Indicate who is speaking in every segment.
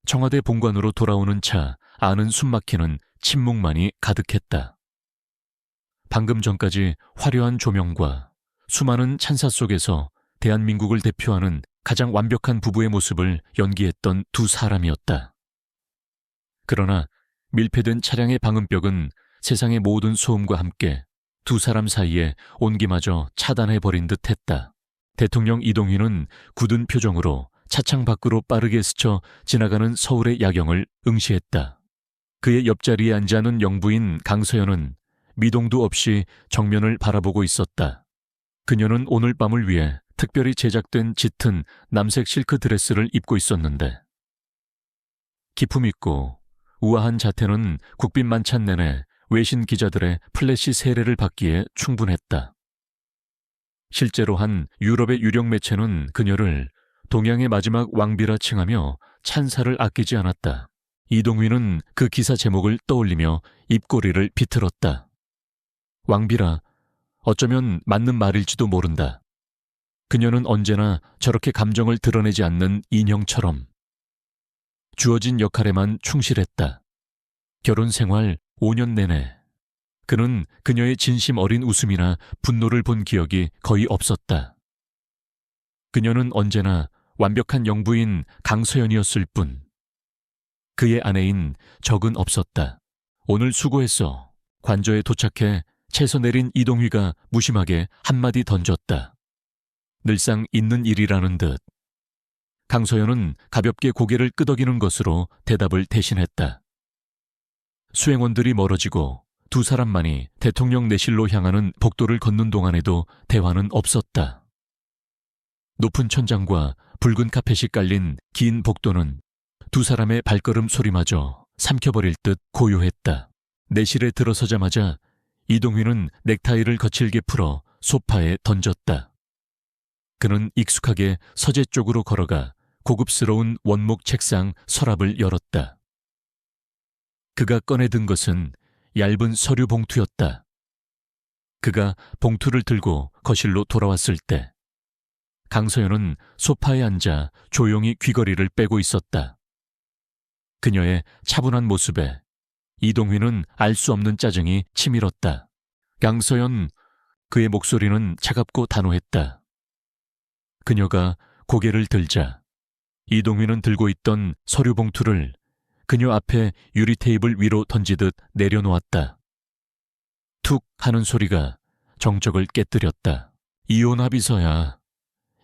Speaker 1: 청와대 본관으로 돌아오는 차 안은 숨막히는 침묵만이 가득했다. 방금 전까지 화려한 조명과 수많은 찬사 속에서 대한민국을 대표하는 가장 완벽한 부부의 모습을 연기했던 두 사람이었다. 그러나 밀폐된 차량의 방음벽은 세상의 모든 소음과 함께 두 사람 사이에 온기마저 차단해버린 듯 했다. 대통령 이동휘는 굳은 표정으로 차창 밖으로 빠르게 스쳐 지나가는 서울의 야경을 응시했다. 그의 옆자리에 앉아있는 영부인 강서연은 미동도 없이 정면을 바라보고 있었다. 그녀는 오늘 밤을 위해 특별히 제작된 짙은 남색 실크 드레스를 입고 있었는데 기품 있고 우아한 자태는 국빈 만찬 내내 외신 기자들의 플래시 세례를 받기에 충분했다. 실제로 한 유럽의 유력 매체는 그녀를 동양의 마지막 왕비라 칭하며 찬사를 아끼지 않았다. 이동휘는 그 기사 제목을 떠올리며 입꼬리를 비틀었다. 왕비라, 어쩌면 맞는 말일지도 모른다. 그녀는 언제나 저렇게 감정을 드러내지 않는 인형처럼 주어진 역할에만 충실했다. 결혼 생활 5년 내내 그는 그녀의 진심 어린 웃음이나 분노를 본 기억이 거의 없었다. 그녀는 언제나 완벽한 영부인 강서연이었을 뿐 그의 아내인 적은 없었다. 오늘 수고했어. 관저에 도착해 채서 내린 이동휘가 무심하게 한마디 던졌다. 늘상 있는 일이라는 듯. 강서연은 가볍게 고개를 끄덕이는 것으로 대답을 대신했다. 수행원들이 멀어지고 두 사람만이 대통령 내실로 향하는 복도를 걷는 동안에도 대화는 없었다. 높은 천장과 붉은 카펫이 깔린 긴 복도는 두 사람의 발걸음 소리마저 삼켜버릴 듯 고요했다. 내실에 들어서자마자 이동휘는 넥타이를 거칠게 풀어 소파에 던졌다. 그는 익숙하게 서재 쪽으로 걸어가 고급스러운 원목 책상 서랍을 열었다. 그가 꺼내든 것은 얇은 서류 봉투였다. 그가 봉투를 들고 거실로 돌아왔을 때 강서연은 소파에 앉아 조용히 귀걸이를 빼고 있었다. 그녀의 차분한 모습에 이동휘는 알 수 없는 짜증이 치밀었다. 강서연, 그의 목소리는 차갑고 단호했다. 그녀가 고개를 들자 이동휘는 들고 있던 서류 봉투를 그녀 앞에 유리 테이블 위로 던지듯 내려놓았다. 툭 하는 소리가 정적을 깨뜨렸다. 이혼 합의서야.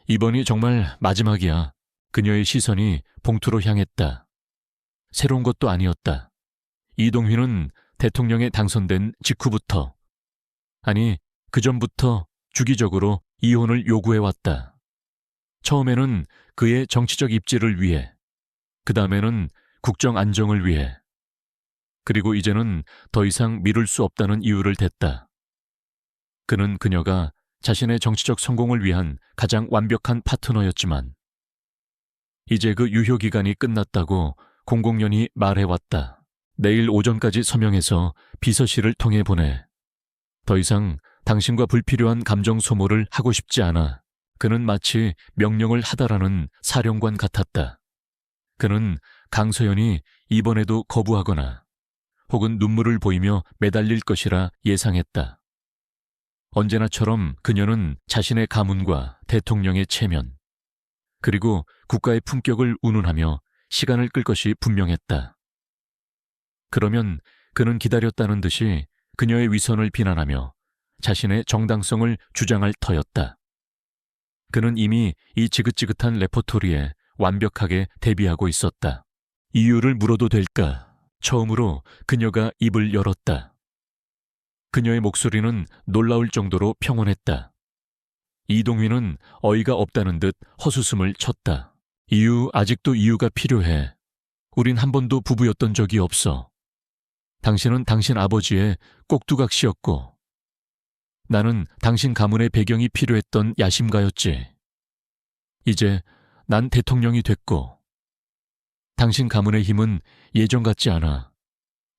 Speaker 1: 이번이 정말 마지막이야. 그녀의 시선이 봉투로 향했다. 새로운 것도 아니었다. 이동휘는 대통령에 당선된 직후부터, 아니 그전부터 주기적으로 이혼을 요구해왔다. 처음에는 그의 정치적 입지를 위해, 그 다음에는 국정 안정을 위해, 그리고 이제는 더 이상 미룰 수 없다는 이유를 댔다. 그는 그녀가 자신의 정치적 성공을 위한 가장 완벽한 파트너였지만 이제 그 유효기간이 끝났다고 공공연히 말해왔다. 내일 오전까지 서명해서 비서실을 통해 보내. 더 이상 당신과 불필요한 감정 소모를 하고 싶지 않아. 그는 마치 명령을 하다라는 사령관 같았다. 그는 강서연이 이번에도 거부하거나 혹은 눈물을 보이며 매달릴 것이라 예상했다. 언제나처럼 그녀는 자신의 가문과 대통령의 체면, 그리고 국가의 품격을 운운하며 시간을 끌 것이 분명했다. 그러면 그는 기다렸다는 듯이 그녀의 위선을 비난하며 자신의 정당성을 주장할 터였다. 그는 이미 이 지긋지긋한 레퍼토리에 완벽하게 대비하고 있었다. 이유를 물어도 될까? 처음으로 그녀가 입을 열었다. 그녀의 목소리는 놀라울 정도로 평온했다. 이동휘는 어이가 없다는 듯 헛웃음을 쳤다. 아직도 이유가 필요해. 우린 한 번도 부부였던 적이 없어. 당신은 당신 아버지의 꼭두각시였고 나는 당신 가문의 배경이 필요했던 야심가였지. 이제 난 대통령이 됐고 당신 가문의 힘은 예전 같지 않아.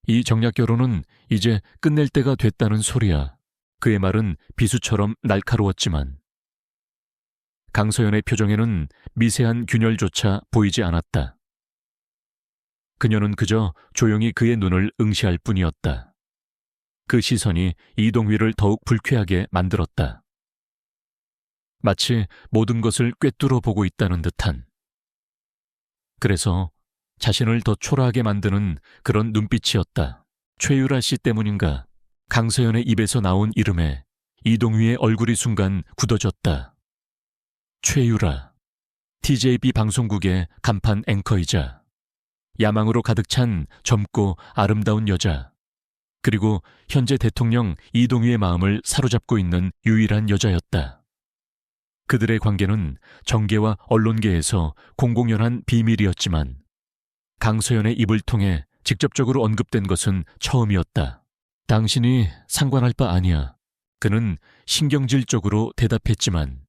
Speaker 1: 이 정략 결혼은 이제 끝낼 때가 됐다는 소리야. 그의 말은 비수처럼 날카로웠지만 강서연의 표정에는 미세한 균열조차 보이지 않았다. 그녀는 그저 조용히 그의 눈을 응시할 뿐이었다. 그 시선이 이동휘를 더욱 불쾌하게 만들었다. 마치 모든 것을 꿰뚫어 보고 있다는 듯한. 그래서 자신을 더 초라하게 만드는 그런 눈빛이었다. 최유라 씨 때문인가? 강서연의 입에서 나온 이름에 이동휘의 얼굴이 순간 굳어졌다. 최유라, TJB 방송국의 간판 앵커이자 야망으로 가득 찬 젊고 아름다운 여자, 그리고 현재 대통령 이동휘의 마음을 사로잡고 있는 유일한 여자였다. 그들의 관계는 정계와 언론계에서 공공연한 비밀이었지만 강서연의 입을 통해 직접적으로 언급된 것은 처음이었다. 당신이 상관할 바 아니야. 그는 신경질적으로 대답했지만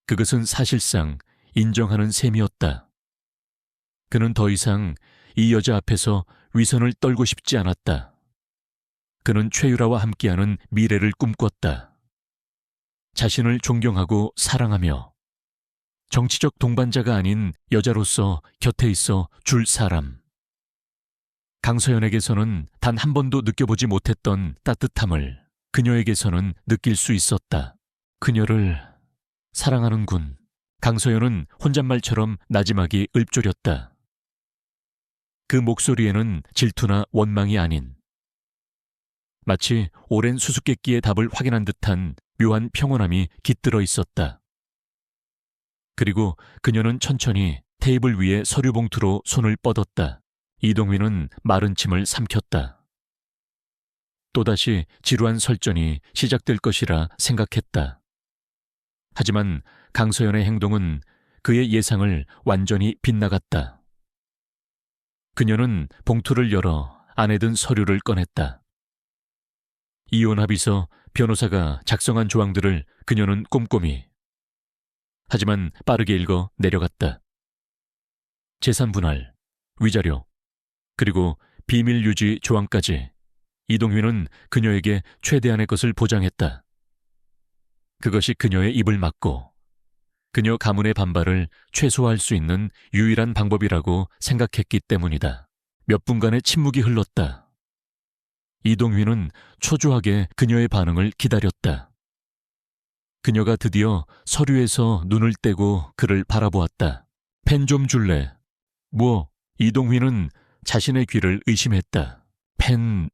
Speaker 1: 그것은 사실상 인정하는 셈이었다. 그는 더 이상 이 여자 앞에서 위선을 떨고 싶지 않았다. 그는 최유라와 함께하는 미래를 꿈꿨다. 자신을 존경하고 사랑하며 정치적 동반자가 아닌 여자로서 곁에 있어 줄 사람. 강서연에게서는 단 한 번도 느껴보지 못했던 따뜻함을 그녀에게서는 느낄 수 있었다. 그녀를 사랑하는군. 강서연은 혼잣말처럼 나지막이 읊조렸다. 그 목소리에는 질투나 원망이 아닌 마치 오랜 수수께끼의 답을 확인한 듯한 묘한 평온함이 깃들어 있었다. 그리고 그녀는 천천히 테이블 위에 서류 봉투로 손을 뻗었다. 이동휘는 마른 침을 삼켰다. 또다시 지루한 설전이 시작될 것이라 생각했다. 하지만 강서연의 행동은 그의 예상을 완전히 빗나갔다. 그녀는 봉투를 열어 안에 든 서류를 꺼냈다. 이혼 합의서, 변호사가 작성한 조항들을 그녀는 꼼꼼히, 하지만 빠르게 읽어 내려갔다. 재산 분할, 위자료, 그리고 비밀 유지 조항까지 이동휘는 그녀에게 최대한의 것을 보장했다. 그것이 그녀의 입을 막고 그녀 가문의 반발을 최소화할 수 있는 유일한 방법이라고 생각했기 때문이다. 몇 분간의 침묵이 흘렀다. 이동휘는 초조하게 그녀의 반응을 기다렸다. 그녀가 드디어 서류에서 눈을 떼고 그를 바라보았다. 펜 좀 줄래? 뭐? 이동휘는 자신의 귀를 의심했다. 펜,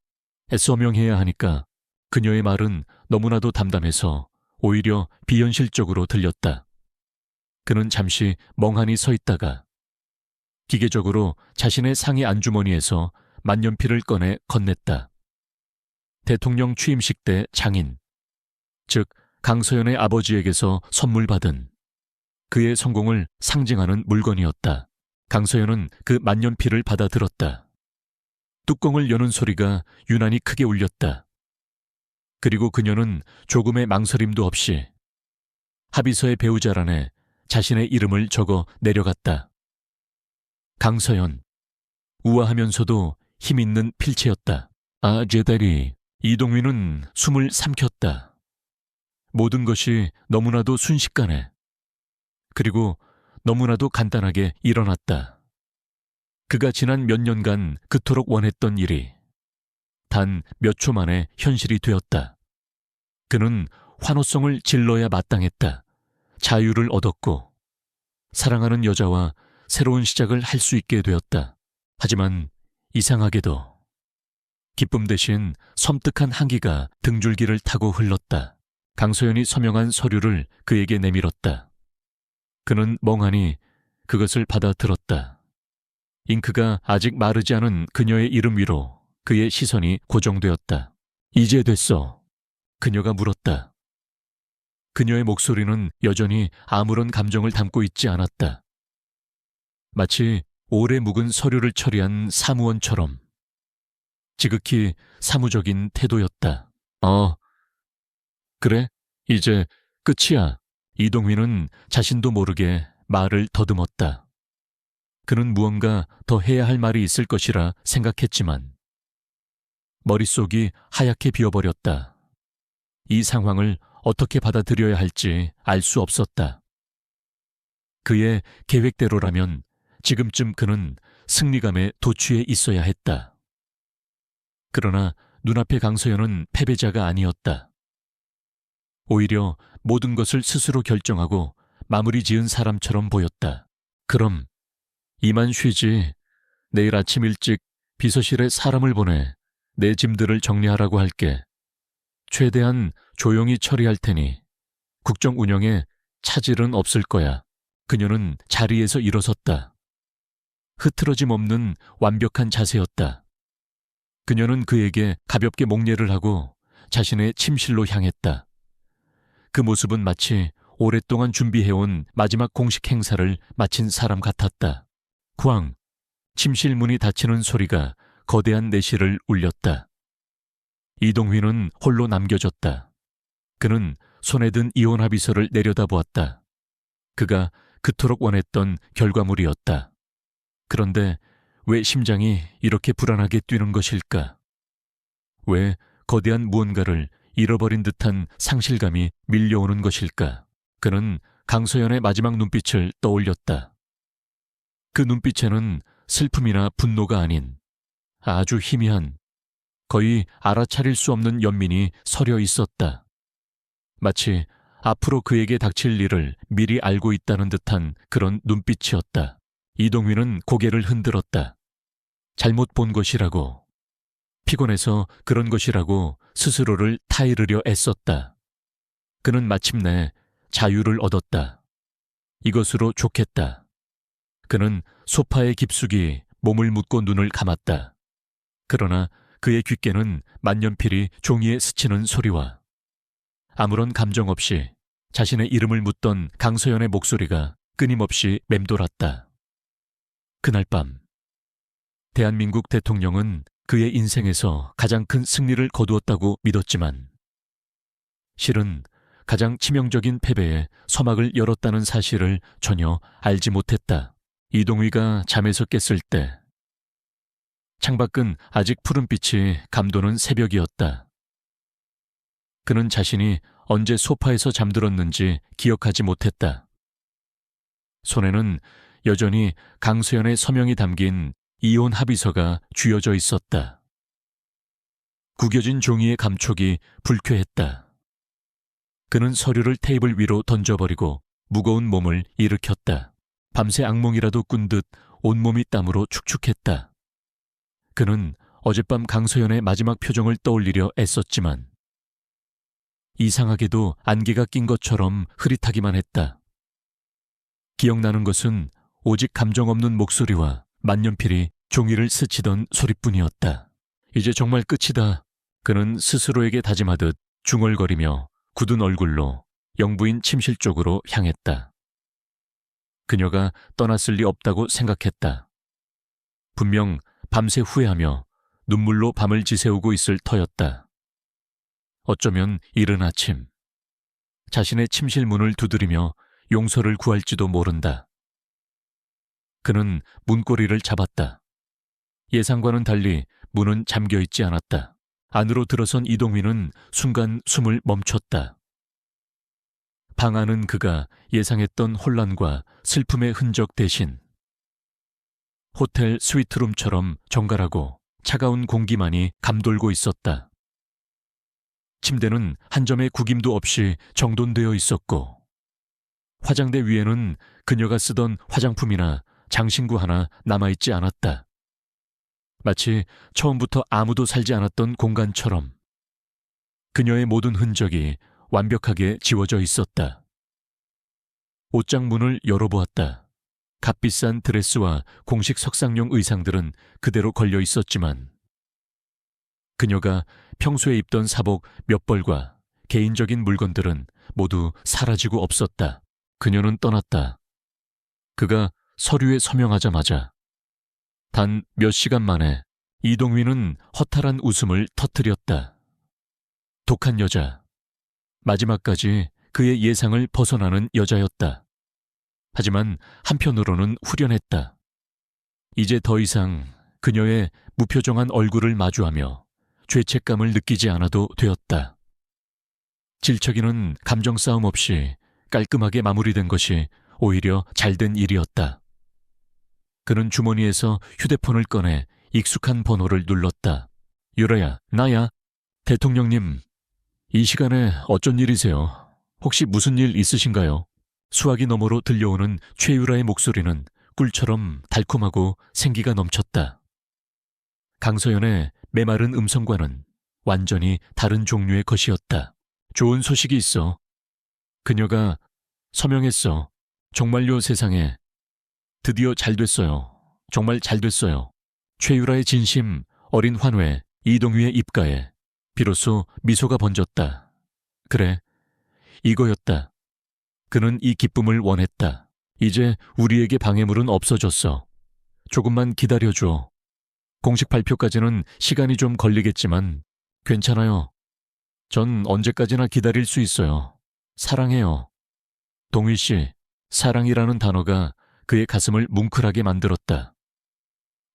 Speaker 1: 서명해야 하니까. 그녀의 말은 너무나도 담담해서 오히려 비현실적으로 들렸다. 그는 잠시 멍하니 서 있다가 기계적으로 자신의 상의 안주머니에서 만년필을 꺼내 건넸다. 대통령 취임식 때 장인, 즉 강서연의 아버지에게서 선물 받은 그의 성공을 상징하는 물건이었다. 강서연은 그 만년필을 받아들었다. 뚜껑을 여는 소리가 유난히 크게 울렸다. 그리고 그녀는 조금의 망설임도 없이 합의서의 배우자란에 자신의 이름을 적어 내려갔다. 강서연, 우아하면서도 힘있는 필체였다. 아, 제다리. 이동휘는 숨을 삼켰다. 모든 것이 너무나도 순식간에, 그리고 너무나도 간단하게 일어났다. 그가 지난 몇 년간 그토록 원했던 일이 단 몇 초 만에 현실이 되었다. 그는 환호성을 질러야 마땅했다. 자유를 얻었고 사랑하는 여자와 새로운 시작을 할 수 있게 되었다. 하지만 이상하게도 기쁨 대신 섬뜩한 한기가 등줄기를 타고 흘렀다. 강서연이 서명한 서류를 그에게 내밀었다. 그는 멍하니 그것을 받아들었다. 잉크가 아직 마르지 않은 그녀의 이름 위로 그의 시선이 고정되었다. 이제 됐어. 그녀가 물었다. 그녀의 목소리는 여전히 아무런 감정을 담고 있지 않았다. 마치 오래 묵은 서류를 처리한 사무원처럼 지극히 사무적인 태도였다. 그래? 이제 끝이야. 이동휘는 자신도 모르게 말을 더듬었다. 그는 무언가 더 해야 할 말이 있을 것이라 생각했지만 머릿속이 하얗게 비어버렸다. 이 상황을 어떻게 받아들여야 할지 알 수 없었다. 그의 계획대로라면 지금쯤 그는 승리감에 도취해 있어야 했다. 그러나 눈앞의 강서연은 패배자가 아니었다. 오히려 모든 것을 스스로 결정하고 마무리 지은 사람처럼 보였다. 그럼 이만 쉬지. 내일 아침 일찍 비서실에 사람을 보내 내 짐들을 정리하라고 할게. 최대한 조용히 처리할 테니 국정 운영에 차질은 없을 거야. 그녀는 자리에서 일어섰다. 흐트러짐 없는 완벽한 자세였다. 그녀는 그에게 가볍게 목례를 하고 자신의 침실로 향했다. 그 모습은 마치 오랫동안 준비해온 마지막 공식 행사를 마친 사람 같았다. 쾅! 침실 문이 닫히는 소리가 거대한 내실을 울렸다. 이동휘는 홀로 남겨졌다. 그는 손에 든 이혼 합의서를 내려다보았다. 그가 그토록 원했던 결과물이었다. 그런데 왜 심장이 이렇게 불안하게 뛰는 것일까? 왜 거대한 무언가를 잃어버린 듯한 상실감이 밀려오는 것일까? 그는 강서연의 마지막 눈빛을 떠올렸다. 그 눈빛에는 슬픔이나 분노가 아닌 아주 희미한, 거의 알아차릴 수 없는 연민이 서려 있었다. 마치 앞으로 그에게 닥칠 일을 미리 알고 있다는 듯한 그런 눈빛이었다. 이동휘는 고개를 흔들었다. 잘못 본 것이라고, 피곤해서 그런 것이라고 스스로를 타이르려 애썼다. 그는 마침내 자유를 얻었다. 이것으로 좋겠다. 그는 소파에 깊숙이 몸을 묻고 눈을 감았다. 그러나 그의 귓게는 만년필이 종이에 스치는 소리와 아무런 감정 없이 자신의 이름을 묻던 강서연의 목소리가 끊임없이 맴돌았다. 그날 밤, 대한민국 대통령은 그의 인생에서 가장 큰 승리를 거두었다고 믿었지만 실은 가장 치명적인 패배에 서막을 열었다는 사실을 전혀 알지 못했다. 이동휘가 잠에서 깼을 때 창밖은 아직 푸른빛이 감도는 새벽이었다. 그는 자신이 언제 소파에서 잠들었는지 기억하지 못했다. 손에는 여전히 강서연의 서명이 담긴 이혼 합의서가 쥐어져 있었다. 구겨진 종이의 감촉이 불쾌했다. 그는 서류를 테이블 위로 던져버리고 무거운 몸을 일으켰다. 밤새 악몽이라도 꾼 듯 온몸이 땀으로 축축했다. 그는 어젯밤 강서연의 마지막 표정을 떠올리려 애썼지만 이상하게도 안개가 낀 것처럼 흐릿하기만 했다. 기억나는 것은 오직 감정 없는 목소리와 만년필이 종이를 스치던 소리뿐이었다. 이제 정말 끝이다. 그는 스스로에게 다짐하듯 중얼거리며 굳은 얼굴로 영부인 침실 쪽으로 향했다. 그녀가 떠났을 리 없다고 생각했다. 분명 밤새 후회하며 눈물로 밤을 지새우고 있을 터였다. 어쩌면 이른 아침 자신의 침실 문을 두드리며 용서를 구할지도 모른다. 그는 문고리를 잡았다. 예상과는 달리 문은 잠겨있지 않았다. 안으로 들어선 이동휘는 순간 숨을 멈췄다. 방 안은 그가 예상했던 혼란과 슬픔의 흔적 대신 호텔 스위트룸처럼 정갈하고 차가운 공기만이 감돌고 있었다. 침대는 한 점의 구김도 없이 정돈되어 있었고 화장대 위에는 그녀가 쓰던 화장품이나 장신구 하나 남아있지 않았다. 마치 처음부터 아무도 살지 않았던 공간처럼 그녀의 모든 흔적이 완벽하게 지워져 있었다. 옷장 문을 열어보았다. 값비싼 드레스와 공식 석상용 의상들은 그대로 걸려 있었지만 그녀가 평소에 입던 사복 몇 벌과 개인적인 물건들은 모두 사라지고 없었다. 그녀는 떠났다. 그가 서류에 서명하자마자 단 몇 시간 만에 이동휘는 허탈한 웃음을 터뜨렸다. 독한 여자, 마지막까지 그의 예상을 벗어나는 여자였다. 하지만 한편으로는 후련했다. 이제 더 이상 그녀의 무표정한 얼굴을 마주하며 죄책감을 느끼지 않아도 되었다. 질척이는 감정 싸움 없이 깔끔하게 마무리된 것이 오히려 잘된 일이었다. 그는 주머니에서 휴대폰을 꺼내 익숙한 번호를 눌렀다. 유라야, 나야. 대통령님, 이 시간에 어쩐 일이세요? 혹시 무슨 일 있으신가요? 수화기 너머로 들려오는 최유라의 목소리는 꿀처럼 달콤하고 생기가 넘쳤다. 강서연의 메마른 음성과는 완전히 다른 종류의 것이었다. 좋은 소식이 있어. 그녀가 서명했어. 정말요, 세상에. 드디어 잘 됐어요. 정말 잘 됐어요. 최유라의 진심, 어린 환회, 이동휘의 입가에 비로소 미소가 번졌다. 그래, 이거였다. 그는 이 기쁨을 원했다. 이제 우리에게 방해물은 없어졌어. 조금만 기다려줘. 공식 발표까지는 시간이 좀 걸리겠지만 괜찮아요. 전 언제까지나 기다릴 수 있어요. 사랑해요. 동휘 씨, 사랑이라는 단어가 그의 가슴을 뭉클하게 만들었다.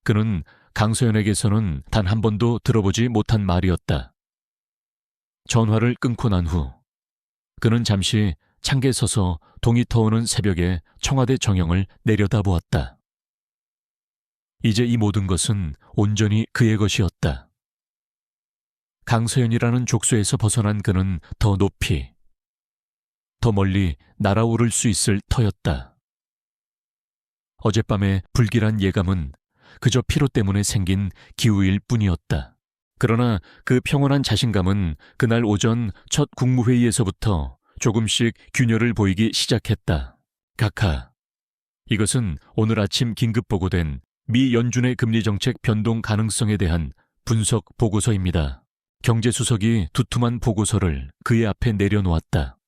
Speaker 1: 그는 강소연에게서는 단 한 번도 들어보지 못한 말이었다. 전화를 끊고 난 후 그는 잠시 창가에 서서 동이 터오는 새벽에 청와대 정영을 내려다보았다. 이제 이 모든 것은 온전히 그의 것이었다. 강서연이라는 족쇄에서 벗어난 그는 더 높이, 더 멀리 날아오를 수 있을 터였다. 어젯밤의 불길한 예감은 그저 피로 때문에 생긴 기우일 뿐이었다. 그러나 그 평온한 자신감은 그날 오전 첫 국무회의에서부터 조금씩 균열을 보이기 시작했다. 각하, 이것은 오늘 아침 긴급 보고된 미 연준의 금리정책 변동 가능성에 대한 분석 보고서입니다. 경제수석이 두툼한 보고서를 그의 앞에 내려놓았다.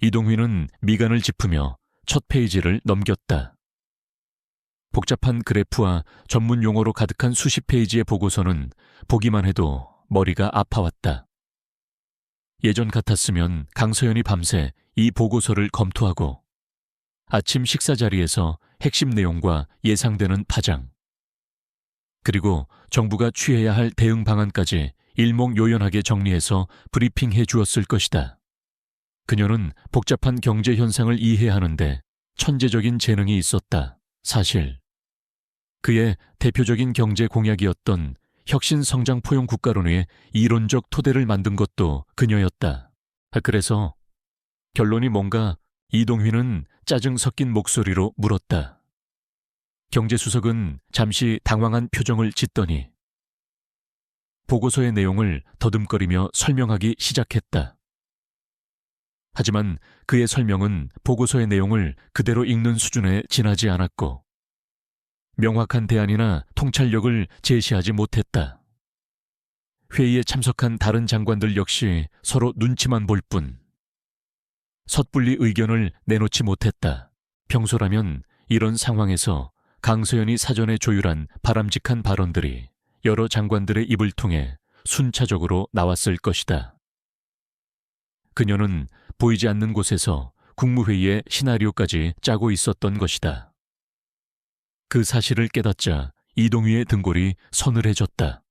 Speaker 1: 이동휘는 미간을 짚으며 첫 페이지를 넘겼다. 복잡한 그래프와 전문 용어로 가득한 수십 페이지의 보고서는 보기만 해도 머리가 아파왔다. 예전 같았으면 강서연이 밤새 이 보고서를 검토하고 아침 식사 자리에서 핵심 내용과 예상되는 파장, 그리고 정부가 취해야 할 대응 방안까지 일목요연하게 정리해서 브리핑해 주었을 것이다. 그녀는 복잡한 경제 현상을 이해하는데 천재적인 재능이 있었다. 사실 그의 대표적인 경제 공약이었던 혁신성장 포용 국가론의 이론적 토대를 만든 것도 그녀였다. 그래서 결론이 뭔가 이동휘는 짜증 섞인 목소리로 물었다. 경제수석은 잠시 당황한 표정을 짓더니 보고서의 내용을 더듬거리며 설명하기 시작했다. 하지만 그의 설명은 보고서의 내용을 그대로 읽는 수준에 지나지 않았고 명확한 대안이나 통찰력을 제시하지 못했다. 회의에 참석한 다른 장관들 역시 서로 눈치만 볼 뿐 섣불리 의견을 내놓지 못했다. 평소라면 이런 상황에서 강서연이 사전에 조율한 바람직한 발언들이 여러 장관들의 입을 통해 순차적으로 나왔을 것이다. 그녀는 보이지 않는 곳에서 국무회의의 시나리오까지 짜고 있었던 것이다. 그 사실을 깨닫자 이동휘의 등골이 서늘해졌다.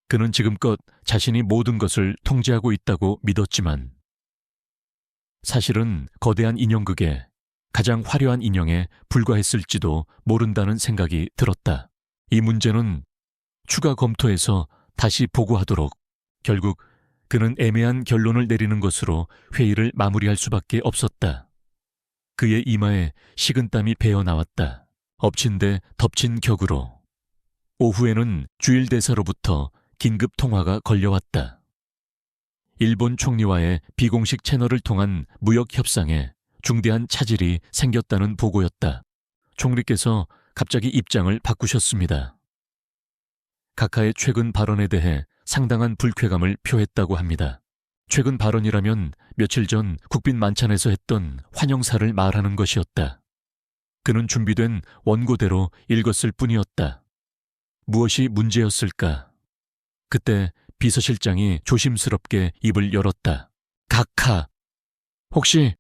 Speaker 1: 그는 지금껏 자신이 모든 것을 통제하고 있다고 믿었지만 사실은 거대한 인형극에 가장 화려한 인형에 불과했을지도 모른다는 생각이 들었다. 이 문제는 추가 검토해서 다시 보고하도록. 결국 그는 애매한 결론을 내리는 것으로 회의를 마무리할 수밖에 없었다. 그의 이마에 식은땀이 배어 나왔다. 엎친 데 덮친 격으로. 오후에는 주일대사로부터 긴급 통화가 걸려왔다. 일본 총리와의 비공식 채널을 통한 무역 협상에 중대한 차질이 생겼다는 보고였다. 총리께서 갑자기 입장을 바꾸셨습니다. 각하의 최근 발언에 대해 상당한 불쾌감을 표했다고 합니다. 최근 발언이라면 며칠 전 국빈 만찬에서 했던 환영사를 말하는 것이었다. 그는 준비된 원고대로 읽었을 뿐이었다. 무엇이 문제였을까? 그때 비서실장이 조심스럽게 입을 열었다. 각하, 혹시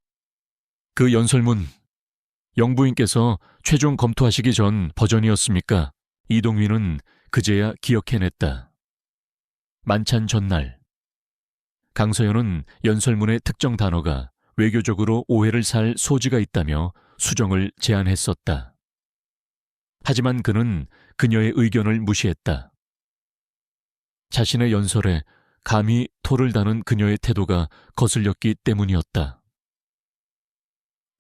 Speaker 1: 그 연설문 영부인께서 최종 검토하시기 전 버전이었습니까? 이동휘는 그제야 기억해냈다. 만찬 전날 강서연은 연설문의 특정 단어가 외교적으로 오해를 살 소지가 있다며 수정을 제안했었다. 하지만 그는 그녀의 의견을 무시했다. 자신의 연설에 감히 토를 다는 그녀의 태도가 거슬렸기 때문이었다.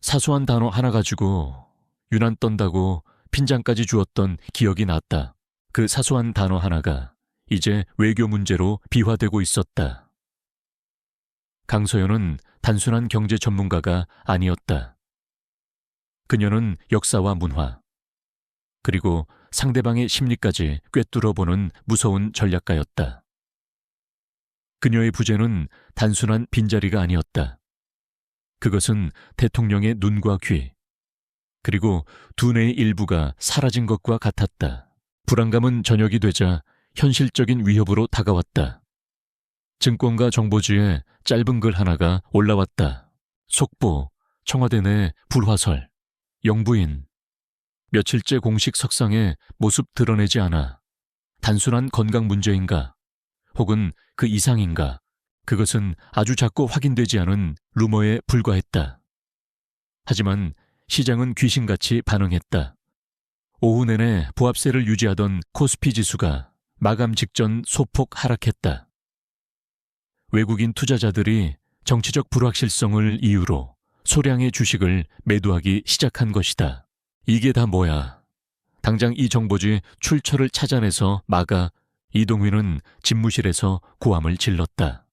Speaker 1: 사소한 단어 하나 가지고 유난 떤다고 핀잔까지 주었던 기억이 났다. 그 사소한 단어 하나가 이제 외교 문제로 비화되고 있었다. 강서연은 단순한 경제 전문가가 아니었다. 그녀는 역사와 문화, 그리고 상대방의 심리까지 꿰뚫어보는 무서운 전략가였다. 그녀의 부재는 단순한 빈자리가 아니었다. 그것은 대통령의 눈과 귀, 그리고 두뇌의 일부가 사라진 것과 같았다. 불안감은 저녁이 되자 현실적인 위협으로 다가왔다. 증권가 정보지에 짧은 글 하나가 올라왔다. 속보, 청와대 내 불화설, 영부인, 며칠째 공식 석상에 모습 드러내지 않아. 단순한 건강 문제인가? 혹은 그 이상인가? 그것은 아주 작고 확인되지 않은 루머에 불과했다. 하지만 시장은 귀신같이 반응했다. 오후 내내 보합세를 유지하던 코스피 지수가 마감 직전 소폭 하락했다. 외국인 투자자들이 정치적 불확실성을 이유로 소량의 주식을 매도하기 시작한 것이다. 이게 다 뭐야? 당장 이 정보지 출처를 찾아내서 막아. 이동휘는 집무실에서 고함을 질렀다.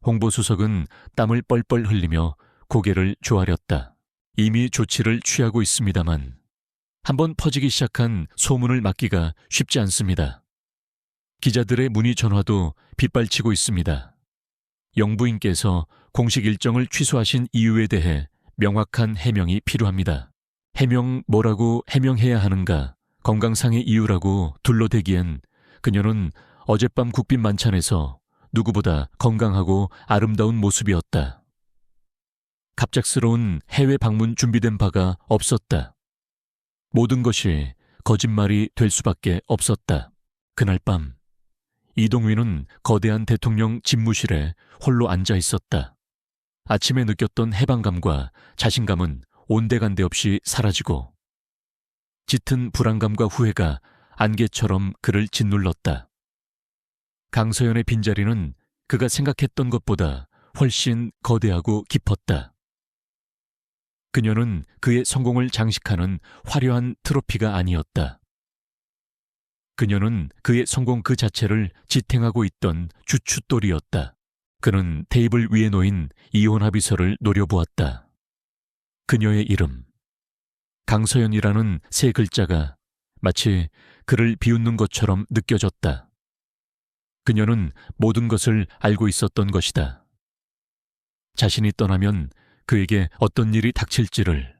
Speaker 1: 홍보수석은 땀을 뻘뻘 흘리며 고개를 조아렸다. 이미 조치를 취하고 있습니다만 한번 퍼지기 시작한 소문을 막기가 쉽지 않습니다. 기자들의 문의 전화도 빗발치고 있습니다. 영부인께서 공식 일정을 취소하신 이유에 대해 명확한 해명이 필요합니다. 해명 뭐라고 해명해야 하는가? 건강상의 이유라고 둘러대기엔 그녀는 어젯밤 국빈 만찬에서 누구보다 건강하고 아름다운 모습이었다. 갑작스러운 해외 방문 준비된 바가 없었다. 모든 것이 거짓말이 될 수밖에 없었다. 그날 밤 이동휘는 거대한 대통령 집무실에 홀로 앉아 있었다. 아침에 느꼈던 해방감과 자신감은 온데간데 없이 사라지고 짙은 불안감과 후회가 안개처럼 그를 짓눌렀다. 강서연의 빈자리는 그가 생각했던 것보다 훨씬 거대하고 깊었다. 그녀는 그의 성공을 장식하는 화려한 트로피가 아니었다. 그녀는 그의 성공 그 자체를 지탱하고 있던 주춧돌이었다. 그는 테이블 위에 놓인 이혼 합의서를 노려보았다. 그녀의 이름, 강서연이라는 세 글자가 마치 그를 비웃는 것처럼 느껴졌다. 그녀는 모든 것을 알고 있었던 것이다. 자신이 떠나면 그에게 어떤 일이 닥칠지를.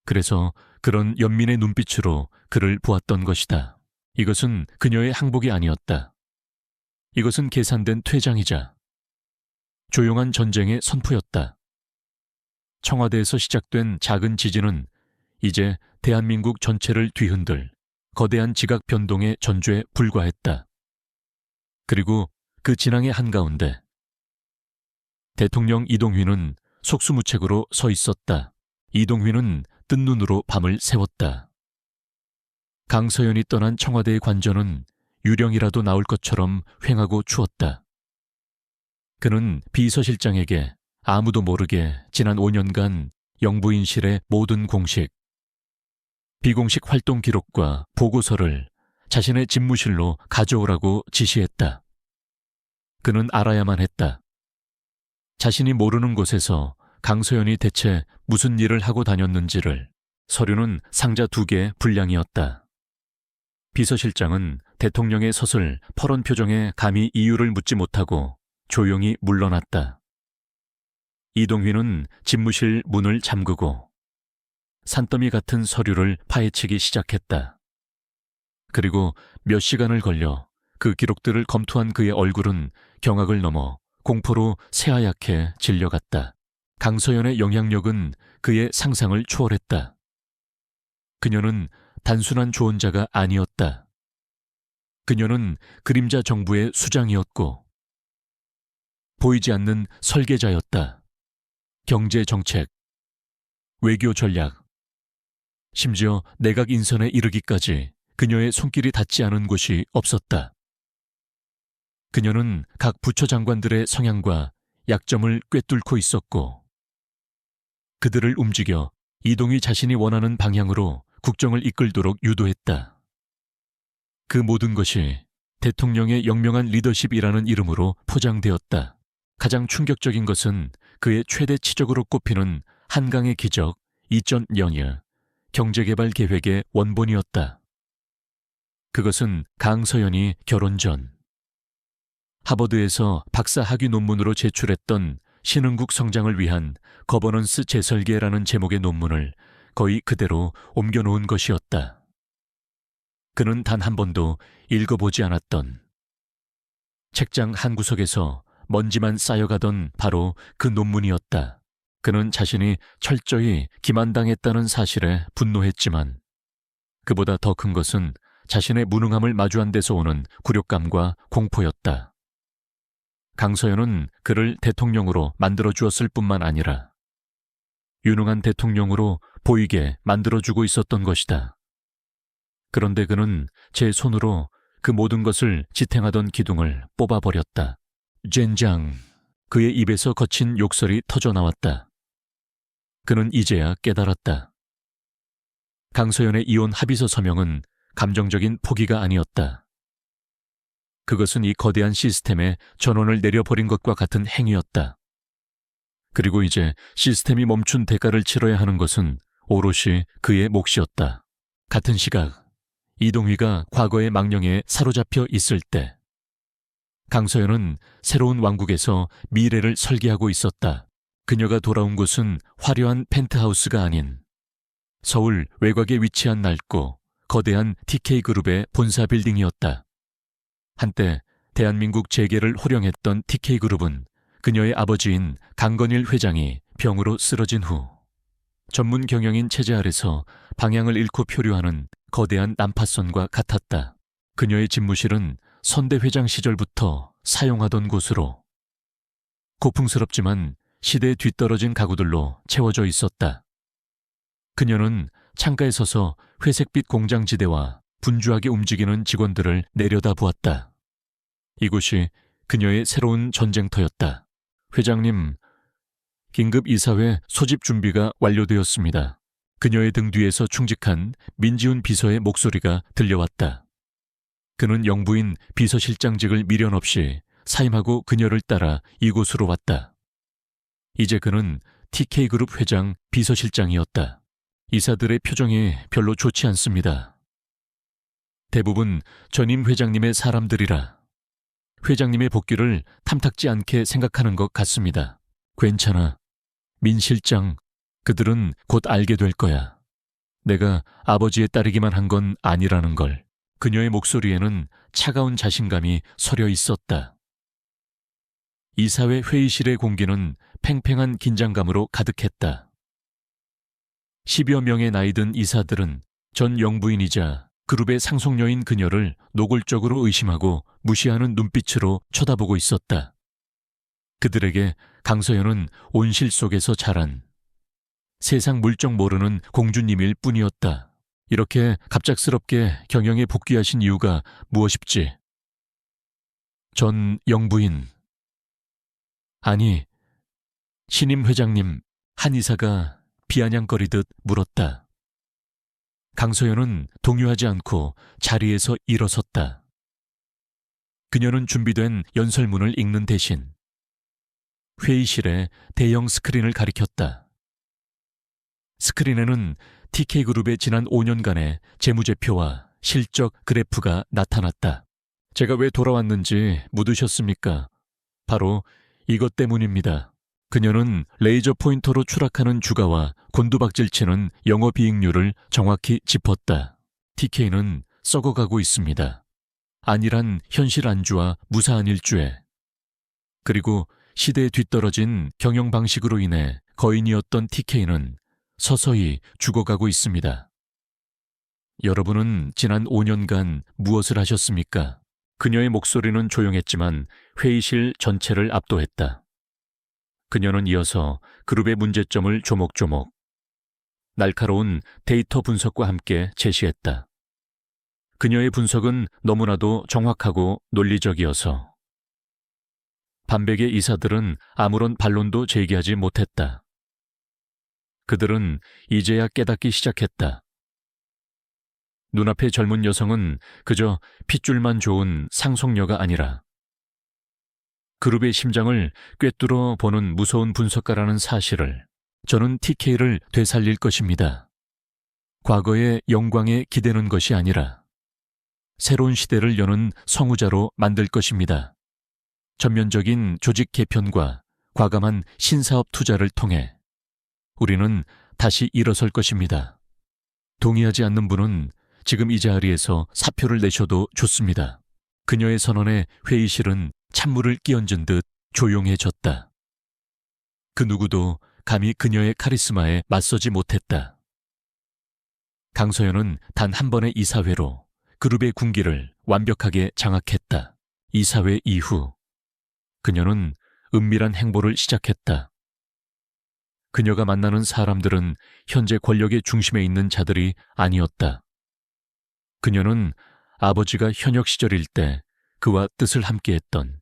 Speaker 1: 그래서 그런 연민의 눈빛으로 그를 보았던 것이다. 이것은 그녀의 항복이 아니었다. 이것은 계산된 퇴장이자 조용한 전쟁의 선포였다. 청와대에서 시작된 작은 지진은 이제 대한민국 전체를 뒤흔들 거대한 지각 변동의 전조에 불과했다. 그리고 그 진앙의 한가운데 대통령 이동휘는 속수무책으로 서 있었다. 이동휘는 뜬 눈으로 밤을 새웠다. 강서연이 떠난 청와대의 관저는 유령이라도 나올 것처럼 휑하고 추웠다. 그는 비서실장에게 아무도 모르게 지난 5년간 영부인실의 모든 공식, 비공식 활동 기록과 보고서를 자신의 집무실로 가져오라고 지시했다. 그는 알아야만 했다. 자신이 모르는 곳에서 강서연이 대체 무슨 일을 하고 다녔는지를. 서류는 상자 2개 분량이었다. 비서실장은 대통령의 서슬 퍼런 표정에 감히 이유를 묻지 못하고 조용히 물러났다. 이동휘는 집무실 문을 잠그고 산더미 같은 서류를 파헤치기 시작했다. 그리고 몇 시간을 걸려 그 기록들을 검토한 그의 얼굴은 경악을 넘어 공포로 새하얗게 질려갔다. 강서연의 영향력은 그의 상상을 초월했다. 그녀는 단순한 조언자가 아니었다. 그녀는 그림자 정부의 수장이었고 보이지 않는 설계자였다. 경제 정책, 외교 전략, 심지어 내각 인선에 이르기까지 그녀의 손길이 닿지 않은 곳이 없었다. 그녀는 각 부처 장관들의 성향과 약점을 꿰뚫고 있었고 그들을 움직여 이동희 자신이 원하는 방향으로 국정을 이끌도록 유도했다. 그 모든 것이 대통령의 영명한 리더십이라는 이름으로 포장되었다. 가장 충격적인 것은 그의 최대 치적으로 꼽히는 한강의 기적 2.0의 경제개발 계획의 원본이었다. 그것은 강서연이 결혼 전 하버드에서 박사 학위 논문으로 제출했던 신흥국 성장을 위한 거버넌스 재설계라는 제목의 논문을 거의 그대로 옮겨놓은 것이었다. 그는 단 한 번도 읽어보지 않았던 책장 한 구석에서 먼지만 쌓여가던 바로 그 논문이었다. 그는 자신이 철저히 기만당했다는 사실에 분노했지만 그보다 더 큰 것은 자신의 무능함을 마주한 데서 오는 굴욕감과 공포였다. 강서연은 그를 대통령으로 만들어주었을 뿐만 아니라 유능한 대통령으로 보이게 만들어주고 있었던 것이다. 그런데 그는 제 손으로 그 모든 것을 지탱하던 기둥을 뽑아버렸다. 젠장, 그의 입에서 거친 욕설이 터져나왔다. 그는 이제야 깨달았다. 강서연의 이혼 합의서 서명은 감정적인 포기가 아니었다. 그것은 이 거대한 시스템에 전원을 내려버린 것과 같은 행위였다. 그리고 이제 시스템이 멈춘 대가를 치러야 하는 것은 오롯이 그의 몫이었다. 같은 시각, 이동휘가 과거의 망령에 사로잡혀 있을 때 강서연은 새로운 왕국에서 미래를 설계하고 있었다. 그녀가 돌아온 곳은 화려한 펜트하우스가 아닌 서울 외곽에 위치한 낡고 거대한 TK그룹의 본사 빌딩이었다. 한때 대한민국 재계를 호령했던 TK그룹은 그녀의 아버지인 강건일 회장이 병으로 쓰러진 후 전문 경영인 체제 아래서 방향을 잃고 표류하는 거대한 난파선과 같았다. 그녀의 집무실은 선대 회장 시절부터 사용하던 곳으로 고풍스럽지만 시대에 뒤떨어진 가구들로 채워져 있었다. 그녀는 창가에 서서 회색빛 공장지대와 분주하게 움직이는 직원들을 내려다보았다. 이곳이 그녀의 새로운 전쟁터였다. 회장님, 긴급 이사회 소집 준비가 완료되었습니다. 그녀의 등 뒤에서 충직한 민지훈 비서의 목소리가 들려왔다. 그는 영부인 비서실장직을 미련 없이 사임하고 그녀를 따라 이곳으로 왔다. 이제 그는 TK그룹 회장 비서실장이었다. 이사들의 표정이 별로 좋지 않습니다. 대부분 전임 회장님의 사람들이라 회장님의 복귀를 탐탁지 않게 생각하는 것 같습니다. 괜찮아. 민 실장, 그들은 곧 알게 될 거야. 내가 아버지의 딸이기만 한 건 아니라는 걸. 그녀의 목소리에는 차가운 자신감이 서려 있었다. 이사회 회의실의 공기는 팽팽한 긴장감으로 가득했다. 10여 명의 나이든 이사들은 전 영부인이자 그룹의 상속녀인 그녀를 노골적으로 의심하고 무시하는 눈빛으로 쳐다보고 있었다. 그들에게 강서연은 온실 속에서 자란 세상 물정 모르는 공주님일 뿐이었다. 이렇게 갑작스럽게 경영에 복귀하신 이유가 무엇입지? 전 영부인. 아니, 신임 회장님, 한 이사가 비아냥거리듯 물었다. 강서연은 동요하지 않고 자리에서 일어섰다. 그녀는 준비된 연설문을 읽는 대신 회의실에 대형 스크린을 가리켰다. 스크린에는 TK그룹의 지난 5년간의 재무제표와 실적 그래프가 나타났다. 제가 왜 돌아왔는지 묻으셨습니까? 바로 이것 때문입니다. 그녀는 레이저 포인터로 추락하는 주가와 곤두박질치는 영업이익률을 정확히 짚었다. TK는 썩어가고 있습니다. 안일한 현실 안주와 무사한 일주에 그리고 시대에 뒤떨어진 경영 방식으로 인해 거인이었던 TK는 서서히 죽어가고 있습니다. 여러분은 지난 5년간 무엇을 하셨습니까? 그녀의 목소리는 조용했지만 회의실 전체를 압도했다. 그녀는 이어서 그룹의 문제점을 조목조목 날카로운 데이터 분석과 함께 제시했다. 그녀의 분석은 너무나도 정확하고 논리적이어서 반백의 이사들은 아무런 반론도 제기하지 못했다. 그들은 이제야 깨닫기 시작했다. 눈앞의 젊은 여성은 그저 핏줄만 좋은 상속녀가 아니라 그룹의 심장을 꿰뚫어 보는 무서운 분석가라는 사실을. 저는 TK를 되살릴 것입니다. 과거의 영광에 기대는 것이 아니라 새로운 시대를 여는 성우자로 만들 것입니다. 전면적인 조직 개편과 과감한 신사업 투자를 통해 우리는 다시 일어설 것입니다. 동의하지 않는 분은 지금 이 자리에서 사표를 내셔도 좋습니다. 그녀의 선언에 회의실은 찬물을 끼얹은 듯 조용해졌다. 그 누구도 감히 그녀의 카리스마에 맞서지 못했다. 강서연은 단 한 번의 이사회로 그룹의 군기를 완벽하게 장악했다. 이사회 이후 그녀는 은밀한 행보를 시작했다. 그녀가 만나는 사람들은 현재 권력의 중심에 있는 자들이 아니었다. 그녀는 아버지가 현역 시절일 때 그와 뜻을 함께했던,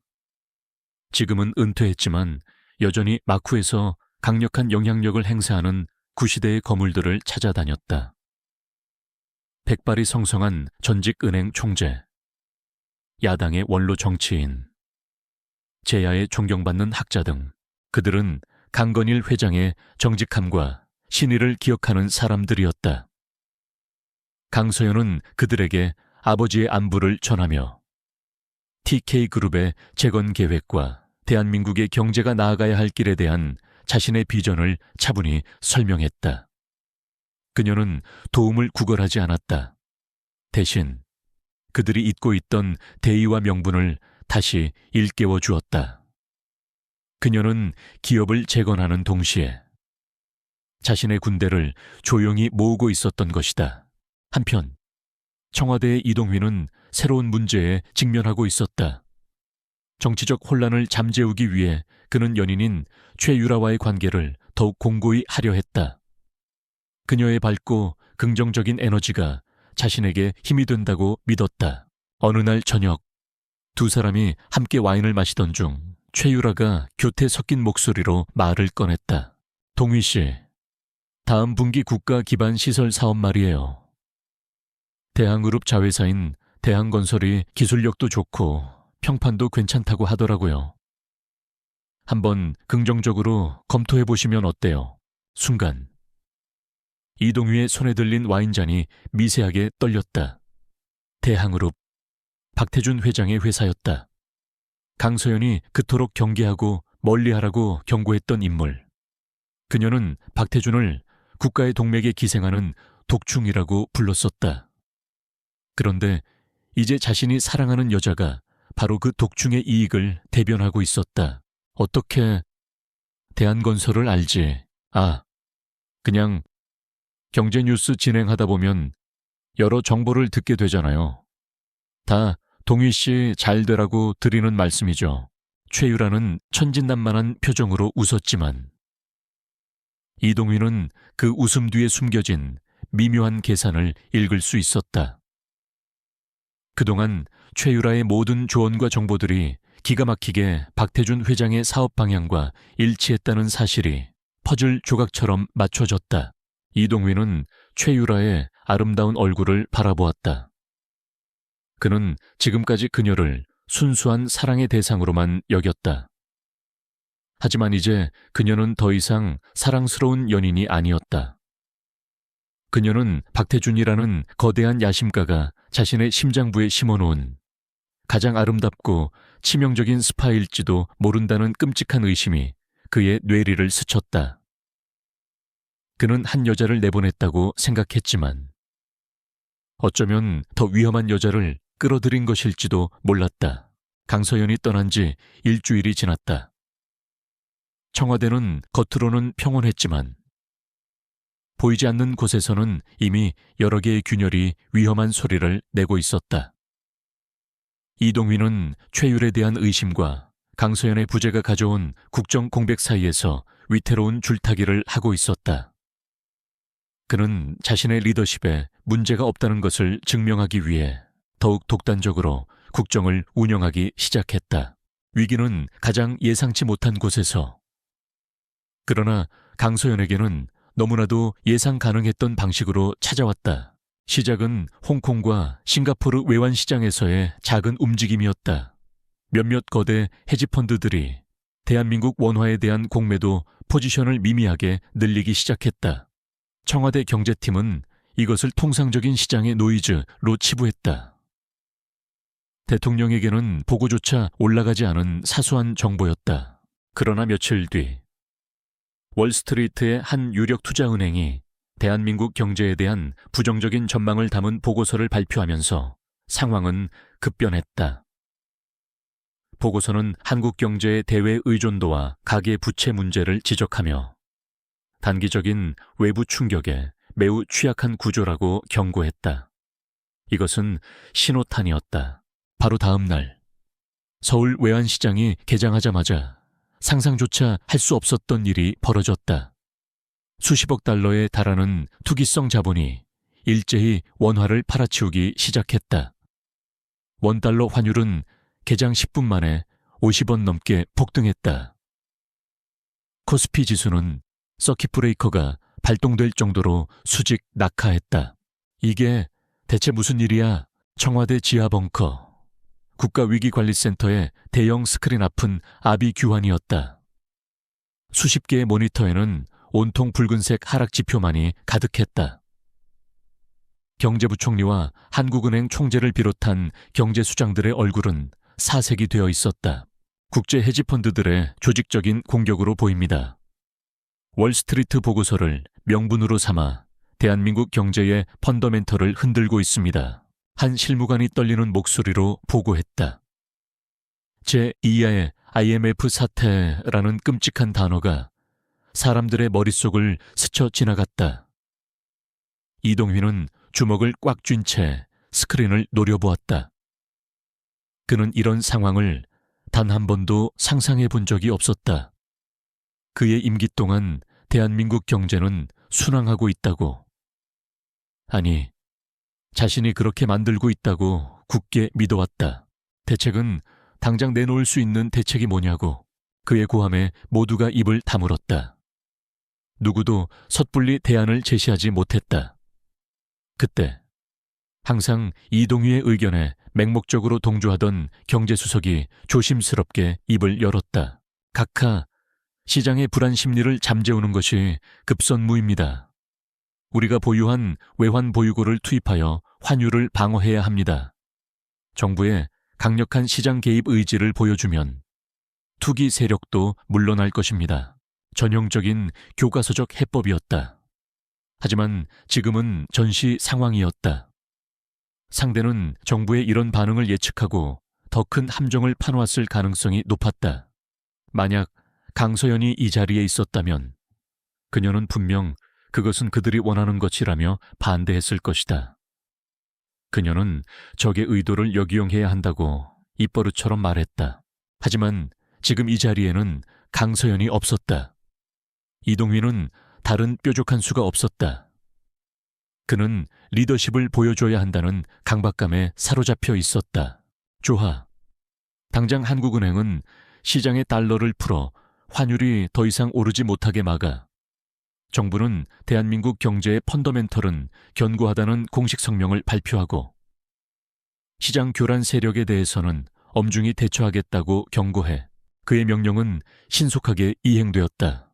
Speaker 1: 지금은 은퇴했지만 여전히 마쿠에서 강력한 영향력을 행사하는 구시대의 거물들을 찾아다녔다. 백발이 성성한 전직 은행 총재, 야당의 원로 정치인, 제야의 존경받는 학자 등 그들은 강건일 회장의 정직함과 신의를 기억하는 사람들이었다. 강서연은 그들에게 아버지의 안부를 전하며 TK그룹의 재건 계획과 대한민국의 경제가 나아가야 할 길에 대한 자신의 비전을 차분히 설명했다. 그녀는 도움을 구걸하지 않았다. 대신 그들이 잊고 있던 대의와 명분을 다시 일깨워 주었다. 그녀는 기업을 재건하는 동시에 자신의 군대를 조용히 모으고 있었던 것이다. 한편 청와대의 이동휘는 새로운 문제에 직면하고 있었다. 정치적 혼란을 잠재우기 위해 그는 연인인 최유라와의 관계를 더욱 공고히 하려 했다. 그녀의 밝고 긍정적인 에너지가 자신에게 힘이 된다고 믿었다. 어느 날 저녁, 두 사람이 함께 와인을 마시던 중 최유라가 교태 섞인 목소리로 말을 꺼냈다. 동휘 씨, 다음 분기 국가 기반 시설 사업 말이에요. 대한그룹 자회사인 대한건설이 기술력도 좋고 평판도 괜찮다고 하더라고요. 한번 긍정적으로 검토해 보시면 어때요? 순간 이동휘의 손에 들린 와인잔이 미세하게 떨렸다. 대한그룹, 박태준 회장의 회사였다. 강서연이 그토록 경계하고 멀리하라고 경고했던 인물. 그녀는 박태준을 국가의 동맥에 기생하는 독충이라고 불렀었다. 그런데 이제 자신이 사랑하는 여자가 바로 그 독충의 이익을 대변하고 있었다. 어떻게 대한건설을 알지? 그냥 경제뉴스 진행하다 보면 여러 정보를 듣게 되잖아요. 다 동휘 씨 잘 되라고 드리는 말씀이죠. 최유라는 천진난만한 표정으로 웃었지만 이동휘는 그 웃음 뒤에 숨겨진 미묘한 계산을 읽을 수 있었다. 그동안 최유라의 모든 조언과 정보들이 기가 막히게 박태준 회장의 사업 방향과 일치했다는 사실이 퍼즐 조각처럼 맞춰졌다. 이동휘는 최유라의 아름다운 얼굴을 바라보았다. 그는 지금까지 그녀를 순수한 사랑의 대상으로만 여겼다. 하지만 이제 그녀는 더 이상 사랑스러운 연인이 아니었다. 그녀는 박태준이라는 거대한 야심가가 자신의 심장부에 심어놓은 가장 아름답고 치명적인 스파일지도 모른다는 끔찍한 의심이 그의 뇌리를 스쳤다. 그는 한 여자를 내보냈다고 생각했지만 어쩌면 더 위험한 여자를 끌어들인 것일지도 몰랐다. 강서연이 떠난 지 일주일이 지났다. 청와대는 겉으로는 평온했지만 보이지 않는 곳에서는 이미 여러 개의 균열이 위험한 소리를 내고 있었다. 이동휘는 최율에 대한 의심과 강서연의 부재가 가져온 국정 공백 사이에서 위태로운 줄타기를 하고 있었다. 그는 자신의 리더십에 문제가 없다는 것을 증명하기 위해 더욱 독단적으로 국정을 운영하기 시작했다. 위기는 가장 예상치 못한 곳에서. 그러나 강서연에게는 너무나도 예상 가능했던 방식으로 찾아왔다. 시작은 홍콩과 싱가포르 외환시장에서의 작은 움직임이었다. 몇몇 거대 헤지펀드들이 대한민국 원화에 대한 공매도 포지션을 미미하게 늘리기 시작했다. 청와대 경제팀은 이것을 통상적인 시장의 노이즈로 치부했다. 대통령에게는 보고조차 올라가지 않은 사소한 정보였다. 그러나 며칠 뒤 월스트리트의 한 유력 투자은행이 대한민국 경제에 대한 부정적인 전망을 담은 보고서를 발표하면서 상황은 급변했다. 보고서는 한국 경제의 대외 의존도와 가계 부채 문제를 지적하며 단기적인 외부 충격에 매우 취약한 구조라고 경고했다. 이것은 신호탄이었다. 바로 다음 날 서울 외환시장이 개장하자마자 상상조차 할 수 없었던 일이 벌어졌다. 수십억 달러에 달하는 투기성 자본이 일제히 원화를 팔아치우기 시작했다. 원달러 환율은 개장 10분 만에 50원 넘게 폭등했다. 코스피 지수는 서킷 브레이커가 발동될 정도로 수직 낙하했다. 이게 대체 무슨 일이야? 청와대 지하 벙커, 국가위기관리센터의 대형 스크린 앞은 아비규환이었다. 수십 개의 모니터에는 온통 붉은색 하락 지표만이 가득했다. 경제부총리와 한국은행 총재를 비롯한 경제수장들의 얼굴은 사색이 되어 있었다. 국제 헤지펀드들의 조직적인 공격으로 보입니다. 월스트리트 보고서를 명분으로 삼아 대한민국 경제의 펀더멘털을 흔들고 있습니다. 한 실무관이 떨리는 목소리로 보고했다. 제2야의 IMF 사태라는 끔찍한 단어가 사람들의 머릿속을 스쳐 지나갔다. 이동휘는 주먹을 꽉 쥔 채 스크린을 노려보았다. 그는 이런 상황을 단 한 번도 상상해 본 적이 없었다. 그의 임기 동안 대한민국 경제는 순항하고 있다고. 아니, 자신이 그렇게 만들고 있다고 굳게 믿어왔다. 대책은 당장 내놓을 수 있는 대책이 뭐냐고. 그의 고함에 모두가 입을 다물었다. 누구도 섣불리 대안을 제시하지 못했다. 그때 항상 이동휘의 의견에 맹목적으로 동조하던 경제수석이 조심스럽게 입을 열었다. 각하, 시장의 불안 심리를 잠재우는 것이 급선무입니다. 우리가 보유한 외환 보유고를 투입하여 환율을 방어해야 합니다. 정부의 강력한 시장 개입 의지를 보여주면 투기 세력도 물러날 것입니다. 전형적인 교과서적 해법이었다. 하지만 지금은 전시 상황이었다. 상대는 정부의 이런 반응을 예측하고 더 큰 함정을 파놓았을 가능성이 높았다. 만약 강서연이 이 자리에 있었다면 그녀는 분명 그것은 그들이 원하는 것이라며 반대했을 것이다. 그녀는 적의 의도를 역이용해야 한다고 입버릇처럼 말했다. 하지만 지금 이 자리에는 강서연이 없었다. 이동휘는 다른 뾰족한 수가 없었다. 그는 리더십을 보여줘야 한다는 강박감에 사로잡혀 있었다. 조하, 당장 한국은행은 시장의 달러를 풀어 환율이 더 이상 오르지 못하게 막아. 정부는 대한민국 경제의 펀더멘털은 견고하다는 공식 성명을 발표하고 시장 교란 세력에 대해서는 엄중히 대처하겠다고 경고해. 그의 명령은 신속하게 이행되었다.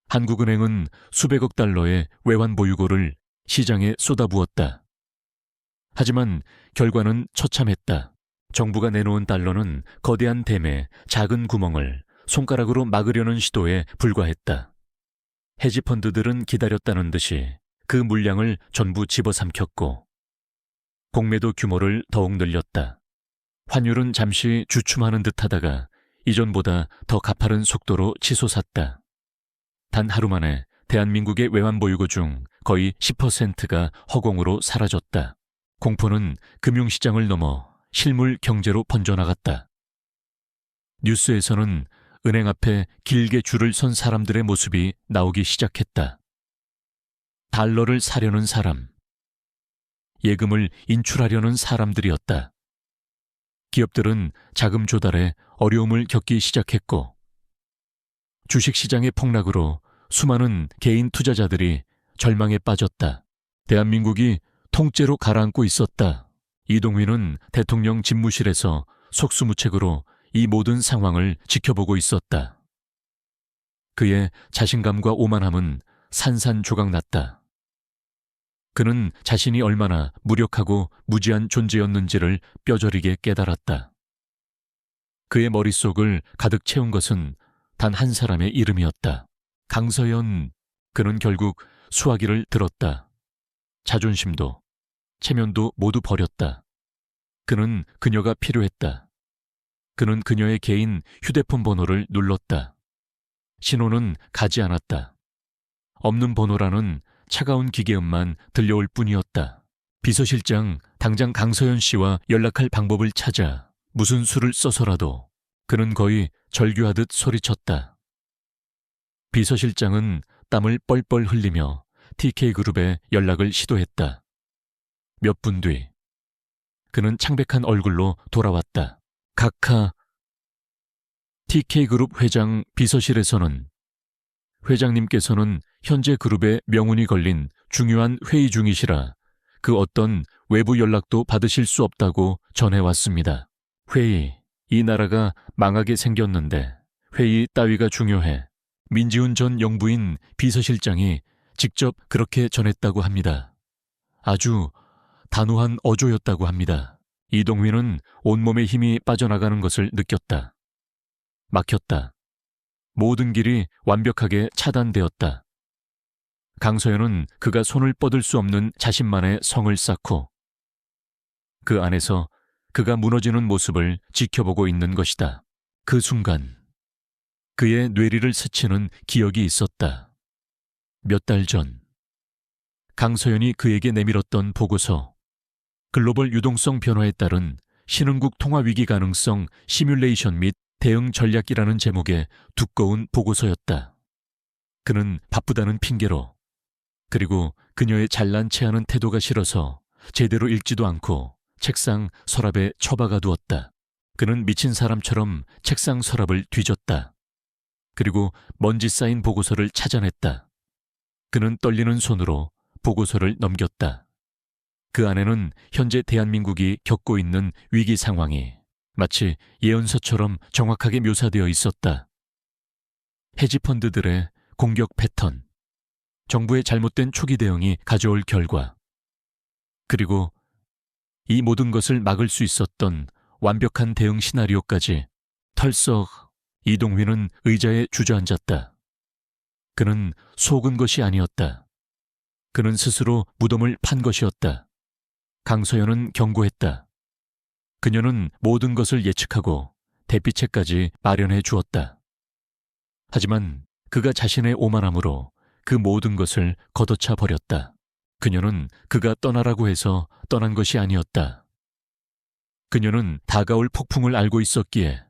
Speaker 1: 한국은행은 수백억 달러의 외환 보유고를 시장에 쏟아부었다. 하지만 결과는 처참했다. 정부가 내놓은 달러는 거대한 댐에 작은 구멍을 손가락으로 막으려는 시도에 불과했다. 헤지펀드들은 기다렸다는 듯이 그 물량을 전부 집어삼켰고 공매도 규모를 더욱 늘렸다. 환율은 잠시 주춤하는 듯하다가 이전보다 더 가파른 속도로 치솟았다. 단 하루 만에 대한민국의 외환 보유고 중 거의 10%가 허공으로 사라졌다. 공포는 금융시장을 넘어 실물 경제로 번져나갔다. 뉴스에서는 은행 앞에 길게 줄을 선 사람들의 모습이 나오기 시작했다. 달러를 사려는 사람, 예금을 인출하려는 사람들이었다. 기업들은 자금 조달에 어려움을 겪기 시작했고, 주식시장의 폭락으로 수많은 개인 투자자들이 절망에 빠졌다. 대한민국이 통째로 가라앉고 있었다. 이동휘는 대통령 집무실에서 속수무책으로 이 모든 상황을 지켜보고 있었다. 그의 자신감과 오만함은 산산조각났다. 그는 자신이 얼마나 무력하고 무지한 존재였는지를 뼈저리게 깨달았다. 그의 머릿속을 가득 채운 것은 단 한 사람의 이름이었다. 강서연. 그는 결국 수화기를 들었다. 자존심도, 체면도 모두 버렸다. 그는 그녀가 필요했다. 그는 그녀의 개인 휴대폰 번호를 눌렀다. 신호는 가지 않았다. 없는 번호라는 차가운 기계음만 들려올 뿐이었다. 비서실장, 당장 강서연 씨와 연락할 방법을 찾아 무슨 수를 써서라도. 그는 거의 절규하듯 소리쳤다. 비서실장은 땀을 뻘뻘 흘리며 TK그룹에 연락을 시도했다. 몇 분 뒤, 그는 창백한 얼굴로 돌아왔다. 각하, TK그룹 회장 비서실에서는 회장님께서는 현재 그룹에 명운이 걸린 중요한 회의 중이시라 그 어떤 외부 연락도 받으실 수 없다고 전해왔습니다. 회의, 이 나라가 망하게 생겼는데 회의 따위가 중요해. 민지훈 전 영부인 비서실장이 직접 그렇게 전했다고 합니다. 아주 단호한 어조였다고 합니다. 이동휘는 온몸의 힘이 빠져나가는 것을 느꼈다. 막혔다. 모든 길이 완벽하게 차단되었다. 강서연은 그가 손을 뻗을 수 없는 자신만의 성을 쌓고 그 안에서 그가 무너지는 모습을 지켜보고 있는 것이다. 그 순간 그의 뇌리를 스치는 기억이 있었다. 몇 달 전 강서연이 그에게 내밀었던 보고서, 글로벌 유동성 변화에 따른 신흥국 통화 위기 가능성 시뮬레이션 및 대응 전략이라는 제목의 두꺼운 보고서였다. 그는 바쁘다는 핑계로, 그리고 그녀의 잘난 체하는 태도가 싫어서 제대로 읽지도 않고 책상 서랍에 처박아 두었다. 그는 미친 사람처럼 책상 서랍을 뒤졌다. 그리고 먼지 쌓인 보고서를 찾아냈다. 그는 떨리는 손으로 보고서를 넘겼다. 그 안에는 현재 대한민국이 겪고 있는 위기 상황이 마치 예언서처럼 정확하게 묘사되어 있었다. 헤지펀드들의 공격 패턴, 정부의 잘못된 초기 대응이 가져올 결과, 그리고 이 모든 것을 막을 수 있었던 완벽한 대응 시나리오까지. 털썩 이동휘는 의자에 주저앉았다. 그는 속은 것이 아니었다. 그는 스스로 무덤을 판 것이었다. 강서연은 경고했다. 그녀는 모든 것을 예측하고 대피책까지 마련해 주었다. 하지만 그가 자신의 오만함으로 그 모든 것을 걷어차 버렸다. 그녀는 그가 떠나라고 해서 떠난 것이 아니었다. 그녀는 다가올 폭풍을 알고 있었기에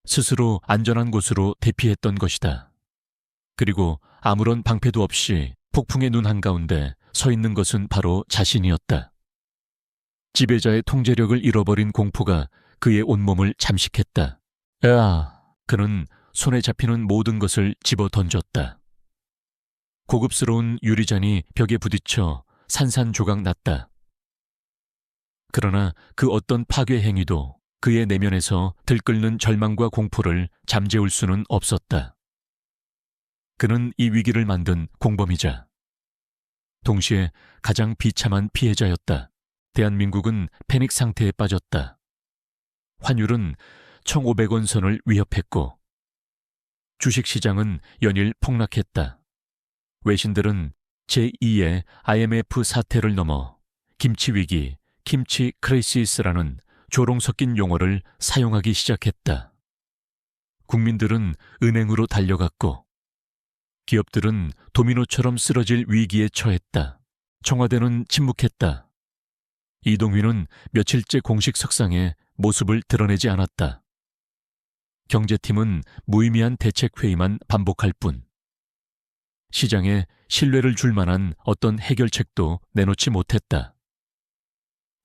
Speaker 1: 스스로 안전한 곳으로 대피했던 것이다. 그리고 아무런 방패도 없이 폭풍의 눈 한가운데 서 있는 것은 바로 자신이었다. 지배자의 통제력을 잃어버린 공포가 그의 온몸을 잠식했다. 그는 손에 잡히는 모든 것을 집어 던졌다. 고급스러운 유리잔이 벽에 부딪혀 산산조각 났다. 그러나 그 어떤 파괴 행위도 그의 내면에서 들끓는 절망과 공포를 잠재울 수는 없었다. 그는 이 위기를 만든 공범이자 동시에 가장 비참한 피해자였다. 대한민국은 패닉 상태에 빠졌다. 환율은 1,500원 선을 위협했고 주식시장은 연일 폭락했다. 외신들은 제2의 IMF 사태를 넘어 김치위기, 김치 크레이시스라는 조롱 섞인 용어를 사용하기 시작했다. 국민들은 은행으로 달려갔고 기업들은 도미노처럼 쓰러질 위기에 처했다. 청와대는 침묵했다. 이동휘는 며칠째 공식 석상에 모습을 드러내지 않았다. 경제팀은 무의미한 대책회의만 반복할 뿐. 시장에 신뢰를 줄 만한 어떤 해결책도 내놓지 못했다.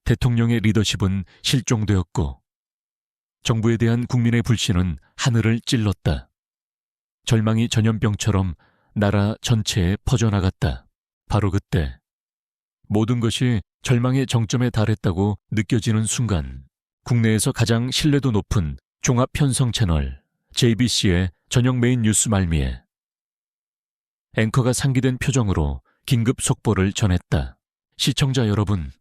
Speaker 1: 대통령의 리더십은 실종되었고 정부에 대한 국민의 불신은 하늘을 찔렀다. 절망이 전염병처럼 나라 전체에 퍼져나갔다. 바로 그때 모든 것이 절망의 정점에 달했다고 느껴지는 순간 국내에서 가장 신뢰도 높은 종합 편성 채널 JBC의 저녁 메인 뉴스 말미에 앵커가 상기된 표정으로 긴급 속보를 전했다. 시청자 여러분,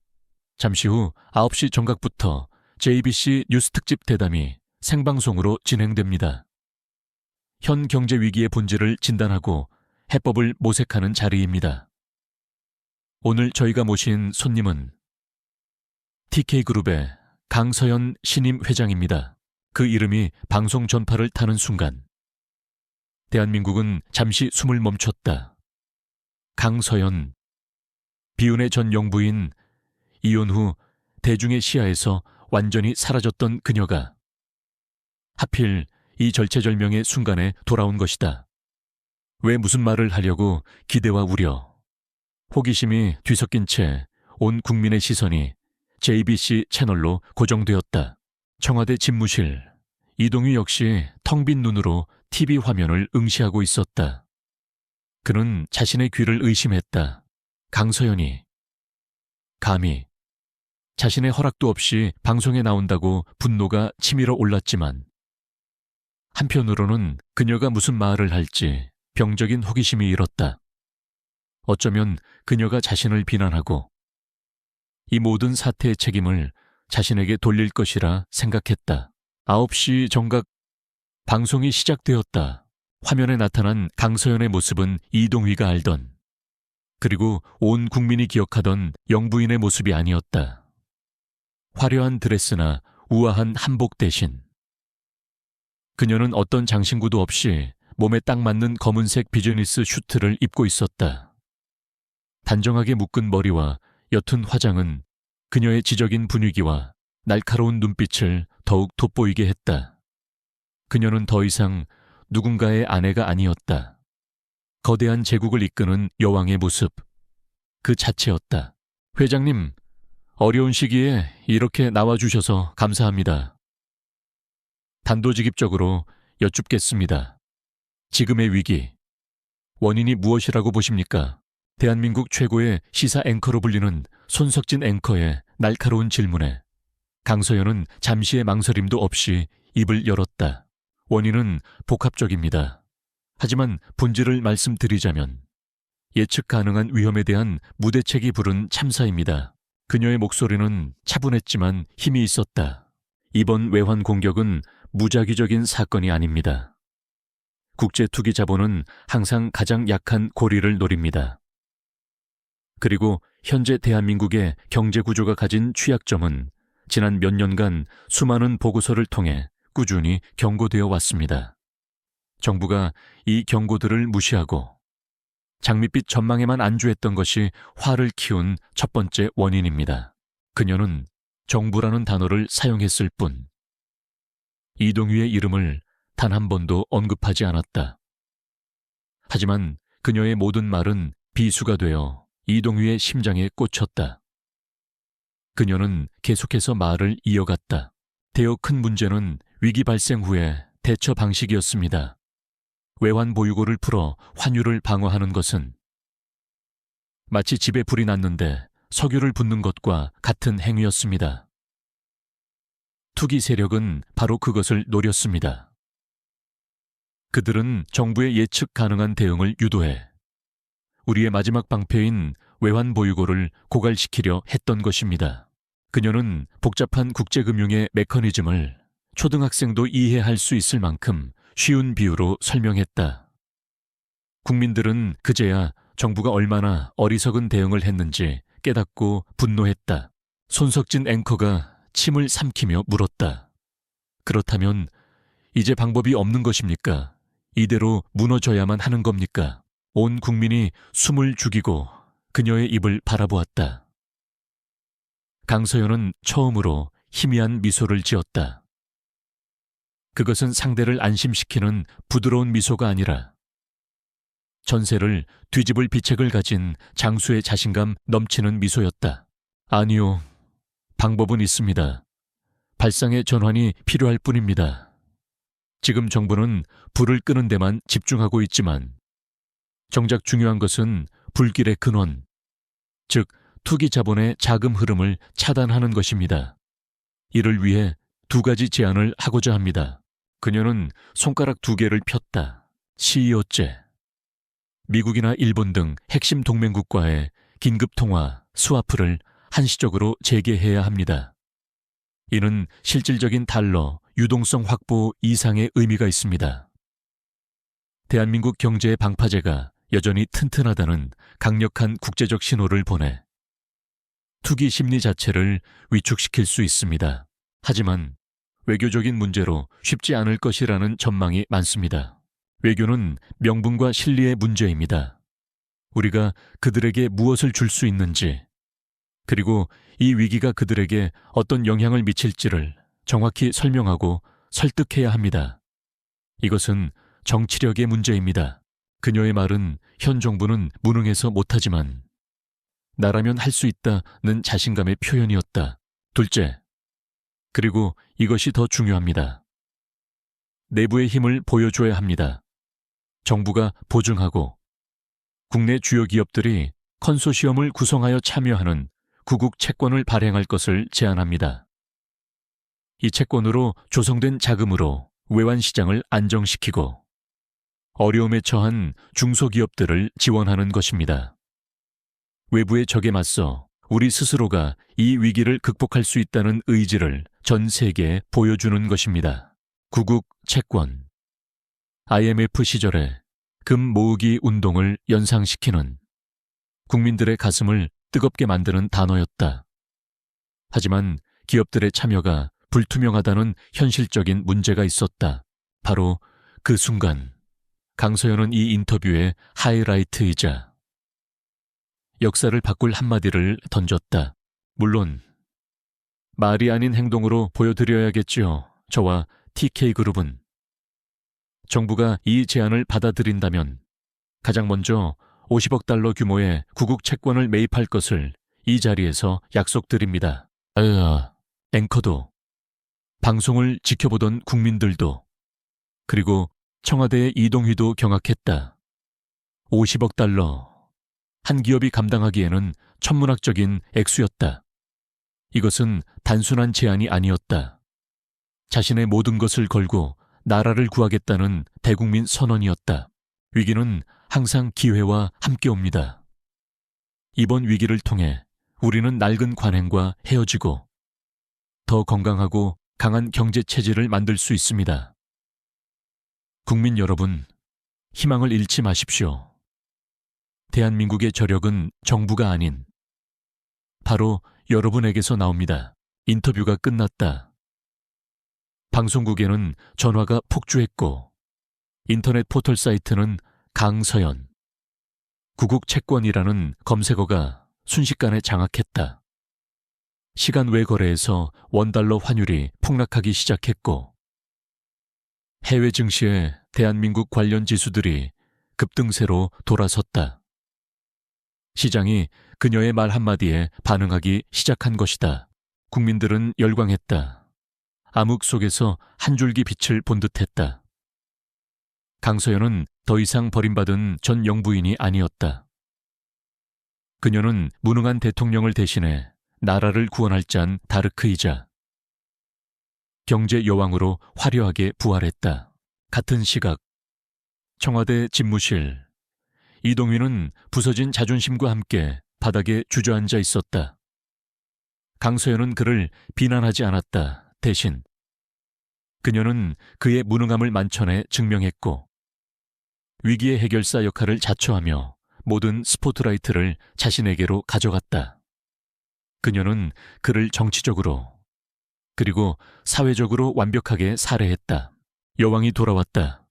Speaker 1: 잠시 후 9시 정각부터 JBC 뉴스 특집 대담이 생방송으로 진행됩니다. 현 경제 위기의 본질을 진단하고 해법을 모색하는 자리입니다. 오늘 저희가 모신 손님은 TK그룹의 강서연 신임 회장입니다. 그 이름이 방송 전파를 타는 순간 대한민국은 잠시 숨을 멈췄다. 강서연, 비운의 전 영부인, 이혼 후 대중의 시야에서 완전히 사라졌던 그녀가 하필 이 절체절명의 순간에 돌아온 것이다. 왜 무슨 말을 하려고 기대와 우려, 호기심이 뒤섞인 채 온 국민의 시선이 JBC 채널로 고정되었다. 청와대 집무실, 이동휘 역시 텅 빈 눈으로 TV 화면을 응시하고 있었다. 그는 자신의 귀를 의심했다. 강서연이 감히 자신의 허락도 없이 방송에 나온다고 분노가 치밀어 올랐지만 한편으로는 그녀가 무슨 말을 할지 병적인 호기심이 일었다. 어쩌면 그녀가 자신을 비난하고 이 모든 사태의 책임을 자신에게 돌릴 것이라 생각했다. 9시 정각 방송이 시작되었다. 화면에 나타난 강서연의 모습은 이동휘가 알던, 그리고 온 국민이 기억하던 영부인의 모습이 아니었다. 화려한 드레스나 우아한 한복 대신 그녀는 어떤 장신구도 없이 몸에 딱 맞는 검은색 비즈니스 슈트를 입고 있었다. 단정하게 묶은 머리와 옅은 화장은 그녀의 지적인 분위기와 날카로운 눈빛을 더욱 돋보이게 했다. 그녀는 더 이상 누군가의 아내가 아니었다. 거대한 제국을 이끄는 여왕의 모습, 그 자체였다. 회장님, 어려운 시기에 이렇게 나와주셔서 감사합니다. 단도직입적으로 여쭙겠습니다. 지금의 위기, 원인이 무엇이라고 보십니까? 대한민국 최고의 시사 앵커로 불리는 손석진 앵커의 날카로운 질문에 강서연은 잠시의 망설임도 없이 입을 열었다. 원인은 복합적입니다. 하지만 본질을 말씀드리자면 예측 가능한 위험에 대한 무대책이 부른 참사입니다. 그녀의 목소리는 차분했지만 힘이 있었다. 이번 외환 공격은 무작위적인 사건이 아닙니다. 국제투기자본은 항상 가장 약한 고리를 노립니다. 그리고 현재 대한민국의 경제구조가 가진 취약점은 지난 몇 년간 수많은 보고서를 통해 꾸준히 경고되어 왔습니다. 정부가 이 경고들을 무시하고 장밋빛 전망에만 안주했던 것이 화를 키운 첫 번째 원인입니다. 그녀는 정부라는 단어를 사용했을 뿐 이동휘의 이름을 단 한 번도 언급하지 않았다. 하지만 그녀의 모든 말은 비수가 되어 이동휘의 심장에 꽂혔다. 그녀는 계속해서 말을 이어갔다. 대여 큰 문제는 위기 발생 후의 대처 방식이었습니다. 외환 보유고를 풀어 환율을 방어하는 것은 마치 집에 불이 났는데 석유를 붓는 것과 같은 행위였습니다. 투기 세력은 바로 그것을 노렸습니다. 그들은 정부의 예측 가능한 대응을 유도해 우리의 마지막 방패인 외환 보유고를 고갈시키려 했던 것입니다. 그녀는 복잡한 국제금융의 메커니즘을 초등학생도 이해할 수 있을 만큼 쉬운 비유로 설명했다. 국민들은 그제야 정부가 얼마나 어리석은 대응을 했는지 깨닫고 분노했다. 손석진 앵커가 침을 삼키며 물었다. 그렇다면 이제 방법이 없는 것입니까? 이대로 무너져야만 하는 겁니까? 온 국민이 숨을 죽이고 그녀의 입을 바라보았다. 강서연은 처음으로 희미한 미소를 지었다. 그것은 상대를 안심시키는 부드러운 미소가 아니라 전세를 뒤집을 비책을 가진 장수의 자신감 넘치는 미소였다. 아니요. 방법은 있습니다. 발상의 전환이 필요할 뿐입니다. 지금 정부는 불을 끄는 데만 집중하고 있지만 정작 중요한 것은 불길의 근원, 즉 투기 자본의 자금 흐름을 차단하는 것입니다. 이를 위해 두 가지 제안을 하고자 합니다. 그녀는 손가락 두 개를 폈다. CEO제. 미국이나 일본 등 핵심 동맹국과의 긴급 통화, 스와프를 한시적으로 재개해야 합니다. 이는 실질적인 달러, 유동성 확보 이상의 의미가 있습니다. 대한민국 경제의 방파제가 여전히 튼튼하다는 강력한 국제적 신호를 보내 투기 심리 자체를 위축시킬 수 있습니다. 하지만 외교적인 문제로 쉽지 않을 것이라는 전망이 많습니다. 외교는 명분과 실리의 문제입니다. 우리가 그들에게 무엇을 줄 수 있는지, 그리고 이 위기가 그들에게 어떤 영향을 미칠지를 정확히 설명하고 설득해야 합니다. 이것은 정치력의 문제입니다. 그녀의 말은 현 정부는 무능해서 못하지만 나라면 할 수 있다는 자신감의 표현이었다. 둘째, 그리고 이것이 더 중요합니다. 내부의 힘을 보여줘야 합니다. 정부가 보증하고 국내 주요 기업들이 컨소시엄을 구성하여 참여하는 구국 채권을 발행할 것을 제안합니다. 이 채권으로 조성된 자금으로 외환 시장을 안정시키고 어려움에 처한 중소기업들을 지원하는 것입니다. 외부의 적에 맞서 우리 스스로가 이 위기를 극복할 수 있다는 의지를 전 세계에 보여주는 것입니다. 구국 채권. IMF 시절에 금 모으기 운동을 연상시키는 국민들의 가슴을 뜨겁게 만드는 단어였다. 하지만 기업들의 참여가 불투명하다는 현실적인 문제가 있었다. 바로 그 순간 강서연은 이 인터뷰의 하이라이트이자 역사를 바꿀 한마디를 던졌다. 물론 말이 아닌 행동으로 보여드려야겠지요. 저와 TK그룹은 정부가 이 제안을 받아들인다면 가장 먼저 50억 달러 규모의 구국 채권을 매입할 것을 이 자리에서 약속드립니다. 앵커도, 방송을 지켜보던 국민들도, 그리고 청와대의 이동휘도 경악했다. 50억 달러. 한 기업이 감당하기에는 천문학적인 액수였다. 이것은 단순한 제안이 아니었다. 자신의 모든 것을 걸고 나라를 구하겠다는 대국민 선언이었다. 위기는 항상 기회와 함께 옵니다. 이번 위기를 통해 우리는 낡은 관행과 헤어지고 더 건강하고 강한 경제 체질을 만들 수 있습니다. 국민 여러분, 희망을 잃지 마십시오. 대한민국의 저력은 정부가 아닌 바로 여러분에게서 나옵니다. 인터뷰가 끝났다. 방송국에는 전화가 폭주했고 인터넷 포털 사이트는 강서연, 구국 채권이라는 검색어가 순식간에 장악했다. 시간 외 거래에서 원달러 환율이 폭락하기 시작했고 해외 증시에 대한민국 관련 지수들이 급등세로 돌아섰다. 시장이 그녀의 말 한마디에 반응하기 시작한 것이다. 국민들은 열광했다. 암흑 속에서 한 줄기 빛을 본 듯했다. 강서연은 더 이상 버림받은 전 영부인이 아니었다. 그녀는 무능한 대통령을 대신해 나라를 구원할 짠 다르크이자 경제 여왕으로 화려하게 부활했다. 같은 시각 청와대 집무실, 이동휘는 부서진 자존심과 함께 바닥에 주저앉아 있었다. 강서연은 그를 비난하지 않았다. 대신 그녀는 그의 무능함을 만천에 증명했고 위기의 해결사 역할을 자처하며 모든 스포트라이트를 자신에게로 가져갔다. 그녀는 그를 정치적으로 그리고 사회적으로 완벽하게 살해했다. 여왕이 돌아왔다.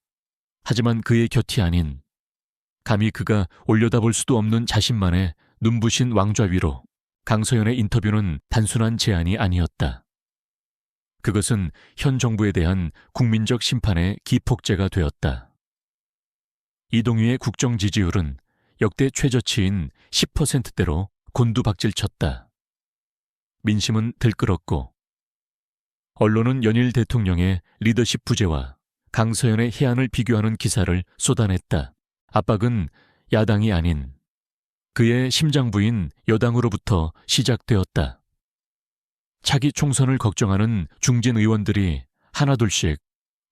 Speaker 1: 하지만 그의 곁이 아닌 감히 그가 올려다볼 수도 없는 자신만의 눈부신 왕좌 위로 강서연의 인터뷰는 단순한 제안이 아니었다. 그것은 현 정부에 대한 국민적 심판의 기폭제가 되었다. 이동휘의 국정 지지율은 역대 최저치인 10%대로 곤두박질쳤다. 민심은 들끓었고 언론은 연일 대통령의 리더십 부재와 강서연의 해안을 비교하는 기사를 쏟아냈다. 압박은 야당이 아닌 그의 심장부인 여당으로부터 시작되었다. 차기 총선을 걱정하는 중진 의원들이 하나둘씩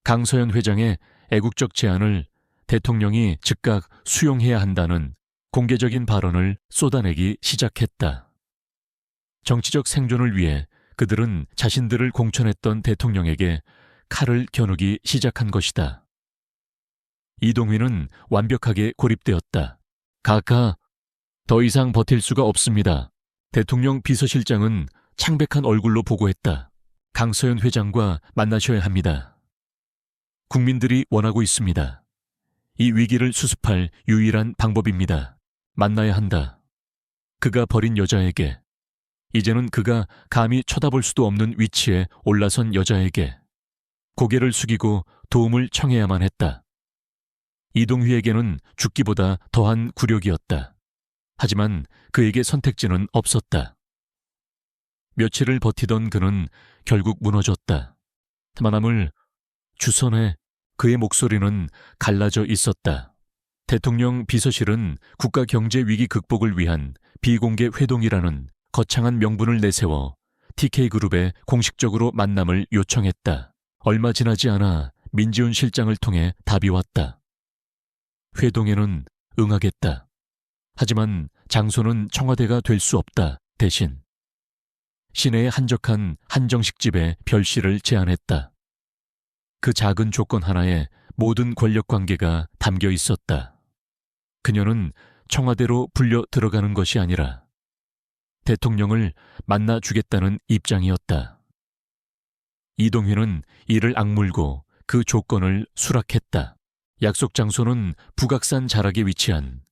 Speaker 1: 강서연 회장의 애국적 제안을 대통령이 즉각 수용해야 한다는 공개적인 발언을 쏟아내기 시작했다. 정치적 생존을 위해 그들은 자신들을 공천했던 대통령에게 칼을 겨누기 시작한 것이다. 이동휘는 완벽하게 고립되었다. 가까, 더 이상 버틸 수가 없습니다. 대통령 비서실장은 창백한 얼굴로 보고했다. 강서연 회장과 만나셔야 합니다. 국민들이 원하고 있습니다. 이 위기를 수습할 유일한 방법입니다. 만나야 한다. 그가 버린 여자에게, 이제는 그가 감히 쳐다볼 수도 없는 위치에 올라선 여자에게 고개를 숙이고 도움을 청해야만 했다. 이동휘에게는 죽기보다 더한 굴욕이었다. 하지만 그에게 선택지는 없었다. 며칠을 버티던 그는 결국 무너졌다. 만함을 주선해 그의 목소리는 갈라져 있었다. 대통령 비서실은 국가경제위기 극복을 위한 비공개 회동이라는 거창한 명분을 내세워 TK그룹에 공식적으로 만남을 요청했다. 얼마 지나지 않아 민지훈 실장을 통해 답이 왔다. 회동에는 응하겠다. 하지만 장소는 청와대가 될 수 없다. 대신 시내의 한적한 한정식 집에 별실을 제안했다. 그 작은 조건 하나에 모든 권력 관계가 담겨 있었다. 그녀는 청와대로 불려 들어가는 것이 아니라 대통령을 만나주겠다는 입장이었다. 이동휘는 이를 악물고 그 조건을 수락했다. 약속 장소는 북악산 자락에 위치한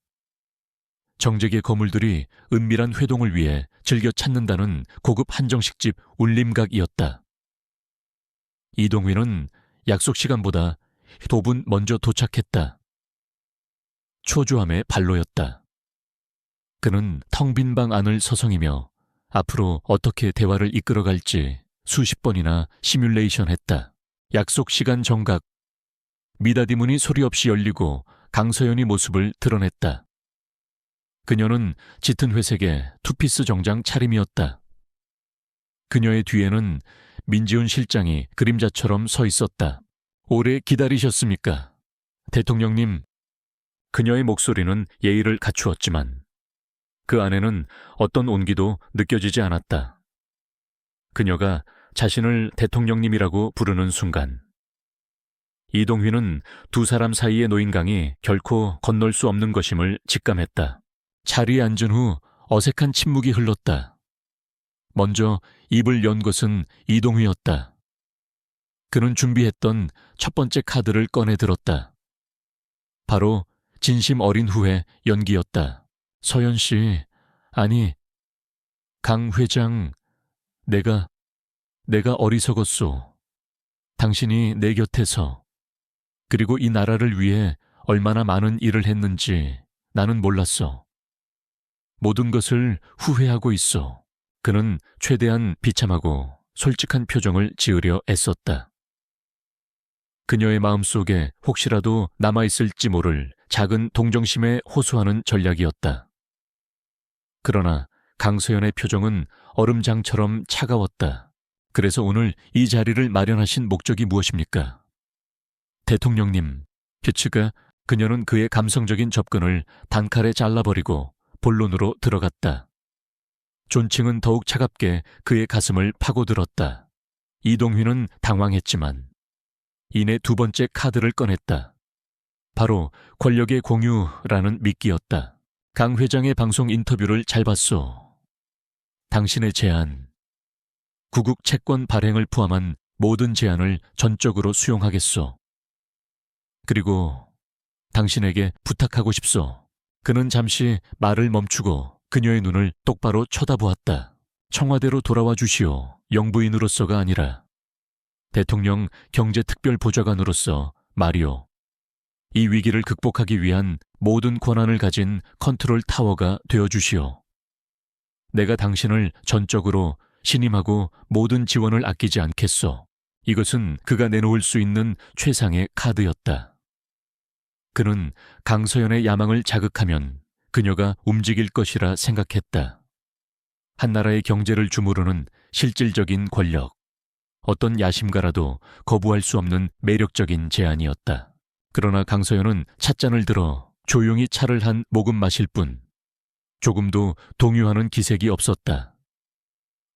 Speaker 1: 정재계 거물들이 은밀한 회동을 위해 즐겨 찾는다는 고급 한정식집 울림각이었다. 이동휘는 약속 시간보다 도분 먼저 도착했다. 초조함의 발로였다. 그는 텅 빈 방 안을 서성이며 앞으로 어떻게 대화를 이끌어갈지 수십 번이나 시뮬레이션했다. 약속 시간 정각. 미닫이 문이 소리 없이 열리고 강서연이 모습을 드러냈다. 그녀는 짙은 회색의 투피스 정장 차림이었다. 그녀의 뒤에는 민지훈 실장이 그림자처럼 서 있었다. 오래 기다리셨습니까? 대통령님. 그녀의 목소리는 예의를 갖추었지만 그 안에는 어떤 온기도 느껴지지 않았다. 그녀가 자신을 대통령님이라고 부르는 순간 이동휘는 두 사람 사이의 노인강이 결코 건널 수 없는 것임을 직감했다. 자리에 앉은 후 어색한 침묵이 흘렀다. 먼저 입을 연 것은 이동휘였다. 그는 준비했던 첫 번째 카드를 꺼내 들었다. 바로 진심 어린 후의 연기였다. 서연 씨, 아니, 강 회장, 내가 어리석었소. 당신이 내 곁에서, 그리고 이 나라를 위해 얼마나 많은 일을 했는지 나는 몰랐어. 모든 것을 후회하고 있어. 그는 최대한 비참하고 솔직한 표정을 지으려 애썼다. 그녀의 마음속에 혹시라도 남아있을지 모를 작은 동정심에 호소하는 전략이었다. 그러나 강서연의 표정은 얼음장처럼 차가웠다. 그래서 오늘 이 자리를 마련하신 목적이 무엇입니까? 대통령님, 피츠가 그녀는 그의 감성적인 접근을 단칼에 잘라버리고 본론으로 들어갔다. 존칭은 더욱 차갑게 그의 가슴을 파고들었다. 이동휘는 당황했지만 이내 두 번째 카드를 꺼냈다. 바로 권력의 공유라는 미끼였다. 강 회장의 방송 인터뷰를 잘 봤소. 당신의 제안, 구국 채권 발행을 포함한 모든 제안을 전적으로 수용하겠소. 그리고 당신에게 부탁하고 싶소. 그는 잠시 말을 멈추고 그녀의 눈을 똑바로 쳐다보았다. 청와대로 돌아와 주시오. 영부인으로서가 아니라 대통령 경제특별보좌관으로서 말이오. 이 위기를 극복하기 위한 모든 권한을 가진 컨트롤 타워가 되어주시오. 내가 당신을 전적으로 신임하고 모든 지원을 아끼지 않겠소. 이것은 그가 내놓을 수 있는 최상의 카드였다. 그는 강서연의 야망을 자극하면 그녀가 움직일 것이라 생각했다. 한 나라의 경제를 주무르는 실질적인 권력, 어떤 야심가라도 거부할 수 없는 매력적인 제안이었다. 그러나 강서연은 찻잔을 들어 조용히 차를 한 모금 마실 뿐 조금도 동요하는 기색이 없었다.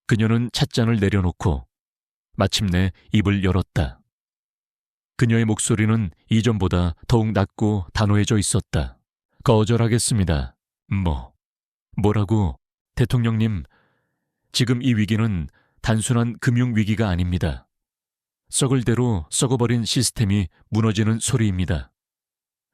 Speaker 1: 그녀는 찻잔을 내려놓고 마침내 입을 열었다. 그녀의 목소리는 이전보다 더욱 낮고 단호해져 있었다. 거절하겠습니다. 뭐라고? 대통령님, 지금 이 위기는 단순한 금융위기가 아닙니다. 썩을 대로 썩어버린 시스템이 무너지는 소리입니다.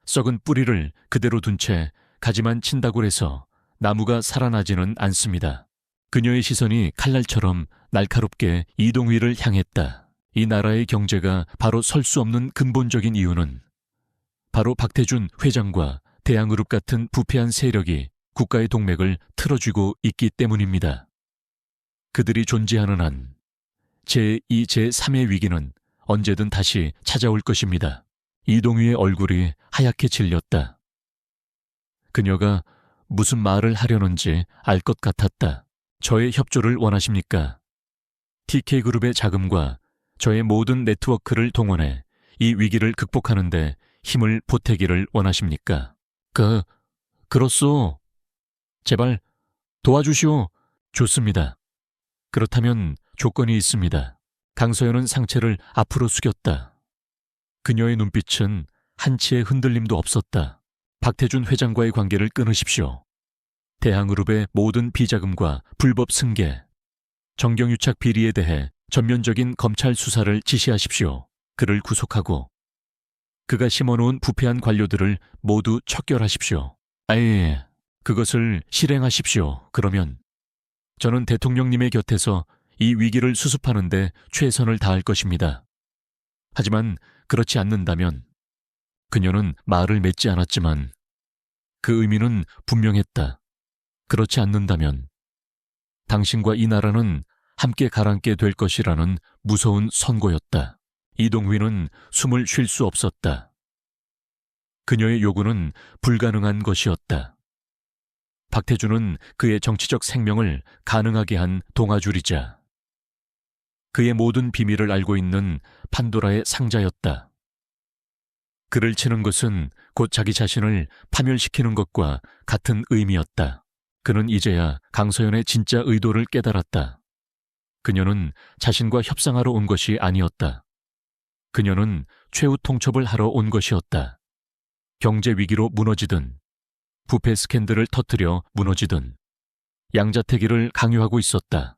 Speaker 1: 썩은 뿌리를 그대로 둔 채 가지만 친다고 해서 나무가 살아나지는 않습니다. 그녀의 시선이 칼날처럼 날카롭게 이동휘를 향했다. 이 나라의 경제가 바로 설 수 없는 근본적인 이유는 바로 박태준 회장과 대한그룹 같은 부패한 세력이 국가의 동맥을 틀어쥐고 있기 때문입니다. 그들이 존재하는 한 제2, 제3의 위기는 언제든 다시 찾아올 것입니다. 이동휘의 얼굴이 하얗게 질렸다. 그녀가 무슨 말을 하려는지 알 것 같았다. 저의 협조를 원하십니까? TK그룹의 자금과 저의 모든 네트워크를 동원해 이 위기를 극복하는 데 힘을 보태기를 원하십니까? 그렇소. 제발 도와주시오. 좋습니다. 그렇다면 조건이 있습니다. 강서연은 상체를 앞으로 숙였다. 그녀의 눈빛은 한치의 흔들림도 없었다. 박태준 회장과의 관계를 끊으십시오. 대한그룹의 모든 비자금과 불법 승계, 정경유착 비리에 대해 전면적인 검찰 수사를 지시하십시오. 그를 구속하고 그가 심어놓은 부패한 관료들을 모두 척결하십시오. 아예 그것을 실행하십시오. 그러면 저는 대통령님의 곁에서 이 위기를 수습하는 데 최선을 다할 것입니다. 하지만 그렇지 않는다면 그녀는 말을 맺지 않았지만 그 의미는 분명했다. 그렇지 않는다면 당신과 이 나라는 함께 가라앉게 될 것이라는 무서운 선고였다. 이동휘는 숨을 쉴 수 없었다. 그녀의 요구는 불가능한 것이었다. 박태준은 그의 정치적 생명을 가능하게 한 동아줄이자 그의 모든 비밀을 알고 있는 판도라의 상자였다. 그를 치는 것은 곧 자기 자신을 파멸시키는 것과 같은 의미였다. 그는 이제야 강서연의 진짜 의도를 깨달았다. 그녀는 자신과 협상하러 온 것이 아니었다. 그녀는 최후 통첩을 하러 온 것이었다. 경제 위기로 무너지든 부패 스캔들을 터뜨려 무너지든 양자택일을 강요하고 있었다.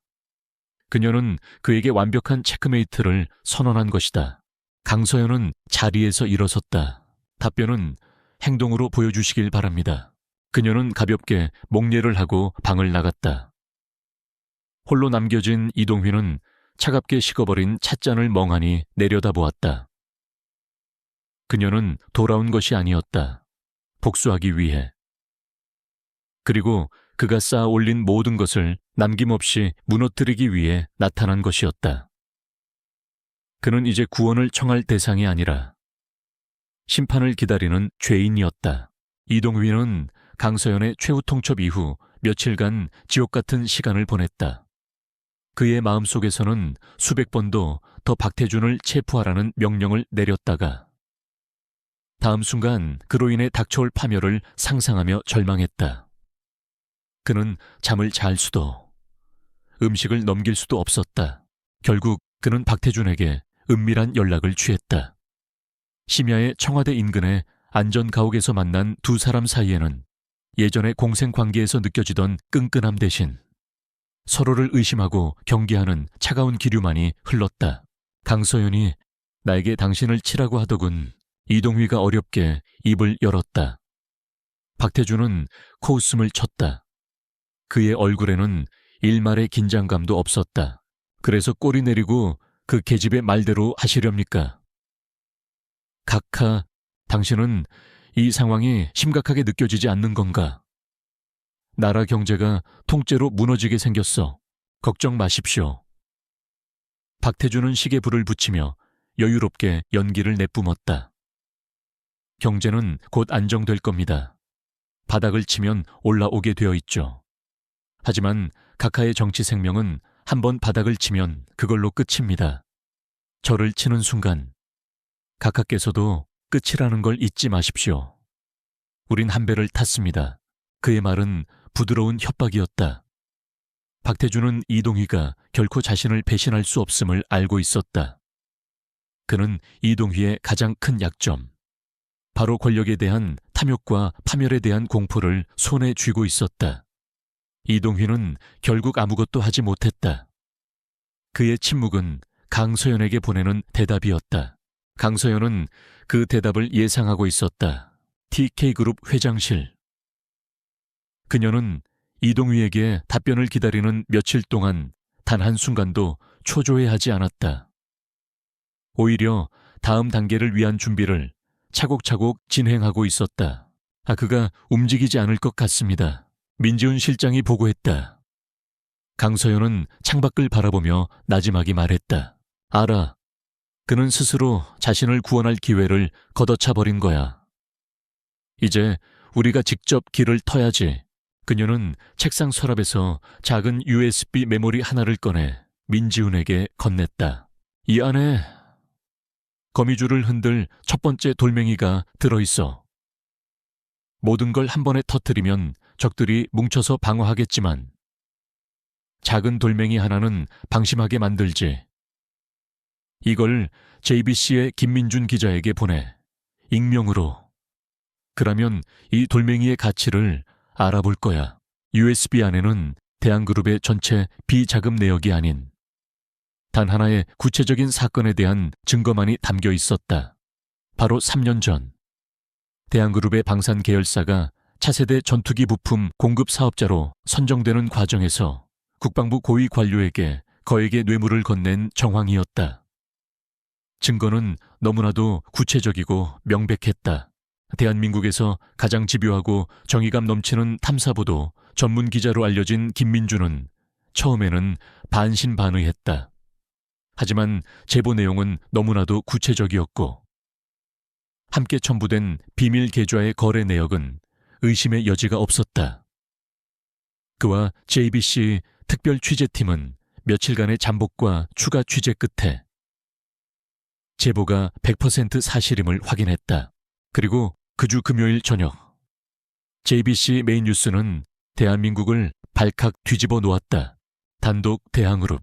Speaker 1: 그녀는 그에게 완벽한 체크메이트를 선언한 것이다. 강서연은 자리에서 일어섰다. 답변은 행동으로 보여주시길 바랍니다. 그녀는 가볍게 목례를 하고 방을 나갔다. 홀로 남겨진 이동휘는 차갑게 식어버린 찻잔을 멍하니 내려다보았다. 그녀는 돌아온 것이 아니었다. 복수하기 위해. 그리고 그가 쌓아 올린 모든 것을 남김없이 무너뜨리기 위해 나타난 것이었다. 그는 이제 구원을 청할 대상이 아니라 심판을 기다리는 죄인이었다. 이동휘는 강서연의 최후 통첩 이후 며칠간 지옥 같은 시간을 보냈다. 그의 마음속에서는 수백 번도 더 박태준을 체포하라는 명령을 내렸다가 다음 순간 그로 인해 닥쳐올 파멸을 상상하며 절망했다. 그는 잠을 잘 수도 음식을 넘길 수도 없었다. 결국 그는 박태준에게 은밀한 연락을 취했다. 심야의 청와대 인근의 안전가옥에서 만난 두 사람 사이에는 예전의 공생관계에서 느껴지던 끈끈함 대신 서로를 의심하고 경계하는 차가운 기류만이 흘렀다. 강서연이 나에게 당신을 치라고 하더군. 이동휘가 어렵게 입을 열었다. 박태준은 코웃음을 쳤다. 그의 얼굴에는 일말의 긴장감도 없었다. 그래서 꼬리 내리고 그 계집의 말대로 하시렵니까? 각하 당신은 이 상황이 심각하게 느껴지지 않는 건가? 나라 경제가 통째로 무너지게 생겼어. 걱정 마십시오. 박태준은 시계 불을 붙이며 여유롭게 연기를 내뿜었다. 경제는 곧 안정될 겁니다. 바닥을 치면 올라오게 되어 있죠. 하지만 각하의 정치 생명은 한번 바닥을 치면 그걸로 끝입니다. 저를 치는 순간 각하께서도 끝이라는 걸 잊지 마십시오. 우린 한 배를 탔습니다. 그의 말은 부드러운 협박이었다. 박태준은 이동휘가 결코 자신을 배신할 수 없음을 알고 있었다. 그는 이동휘의 가장 큰 약점, 바로 권력에 대한 탐욕과 파멸에 대한 공포를 손에 쥐고 있었다. 이동휘는 결국 아무것도 하지 못했다. 그의 침묵은 강서연에게 보내는 대답이었다. 강서연은 그 대답을 예상하고 있었다. TK그룹 회장실. 그녀는 이동휘에게 답변을 기다리는 며칠 동안 단 한순간도 초조해하지 않았다. 오히려 다음 단계를 위한 준비를 차곡차곡 진행하고 있었다. 그가 움직이지 않을 것 같습니다. 민지훈 실장이 보고했다. 강서연은 창밖을 바라보며 나지막이 말했다. 알아. 그는 스스로 자신을 구원할 기회를 걷어차버린 거야. 이제 우리가 직접 길을 터야지. 그녀는 책상 서랍에서 작은 USB 메모리 하나를 꺼내 민지훈에게 건넸다. 이 안에 거미줄을 흔들 첫 번째 돌멩이가 들어있어. 모든 걸 한 번에 터뜨리면 적들이 뭉쳐서 방어하겠지만 작은 돌멩이 하나는 방심하게 만들지. 이걸 JBC의 김민준 기자에게 보내. 익명으로. 그러면 이 돌멩이의 가치를 알아볼 거야. USB 안에는 대한그룹의 전체 비자금 내역이 아닌 단 하나의 구체적인 사건에 대한 증거만이 담겨 있었다. 바로 3년 전 대한그룹의 방산 계열사가 차세대 전투기 부품 공급 사업자로 선정되는 과정에서 국방부 고위 관료에게 거액의 뇌물을 건넨 정황이었다. 증거는 너무나도 구체적이고 명백했다. 대한민국에서 가장 집요하고 정의감 넘치는 탐사보도 전문 기자로 알려진 김민준은 처음에는 반신반의했다. 하지만 제보 내용은 너무나도 구체적이었고 함께 첨부된 비밀 계좌의 거래 내역은 의심의 여지가 없었다. 그와 JBC 특별 취재팀은 며칠간의 잠복과 추가 취재 끝에 제보가 100% 사실임을 확인했다. 그리고 그 주 금요일 저녁 JBC 메인 뉴스는 대한민국을 발칵 뒤집어 놓았다. 단독 대항그룹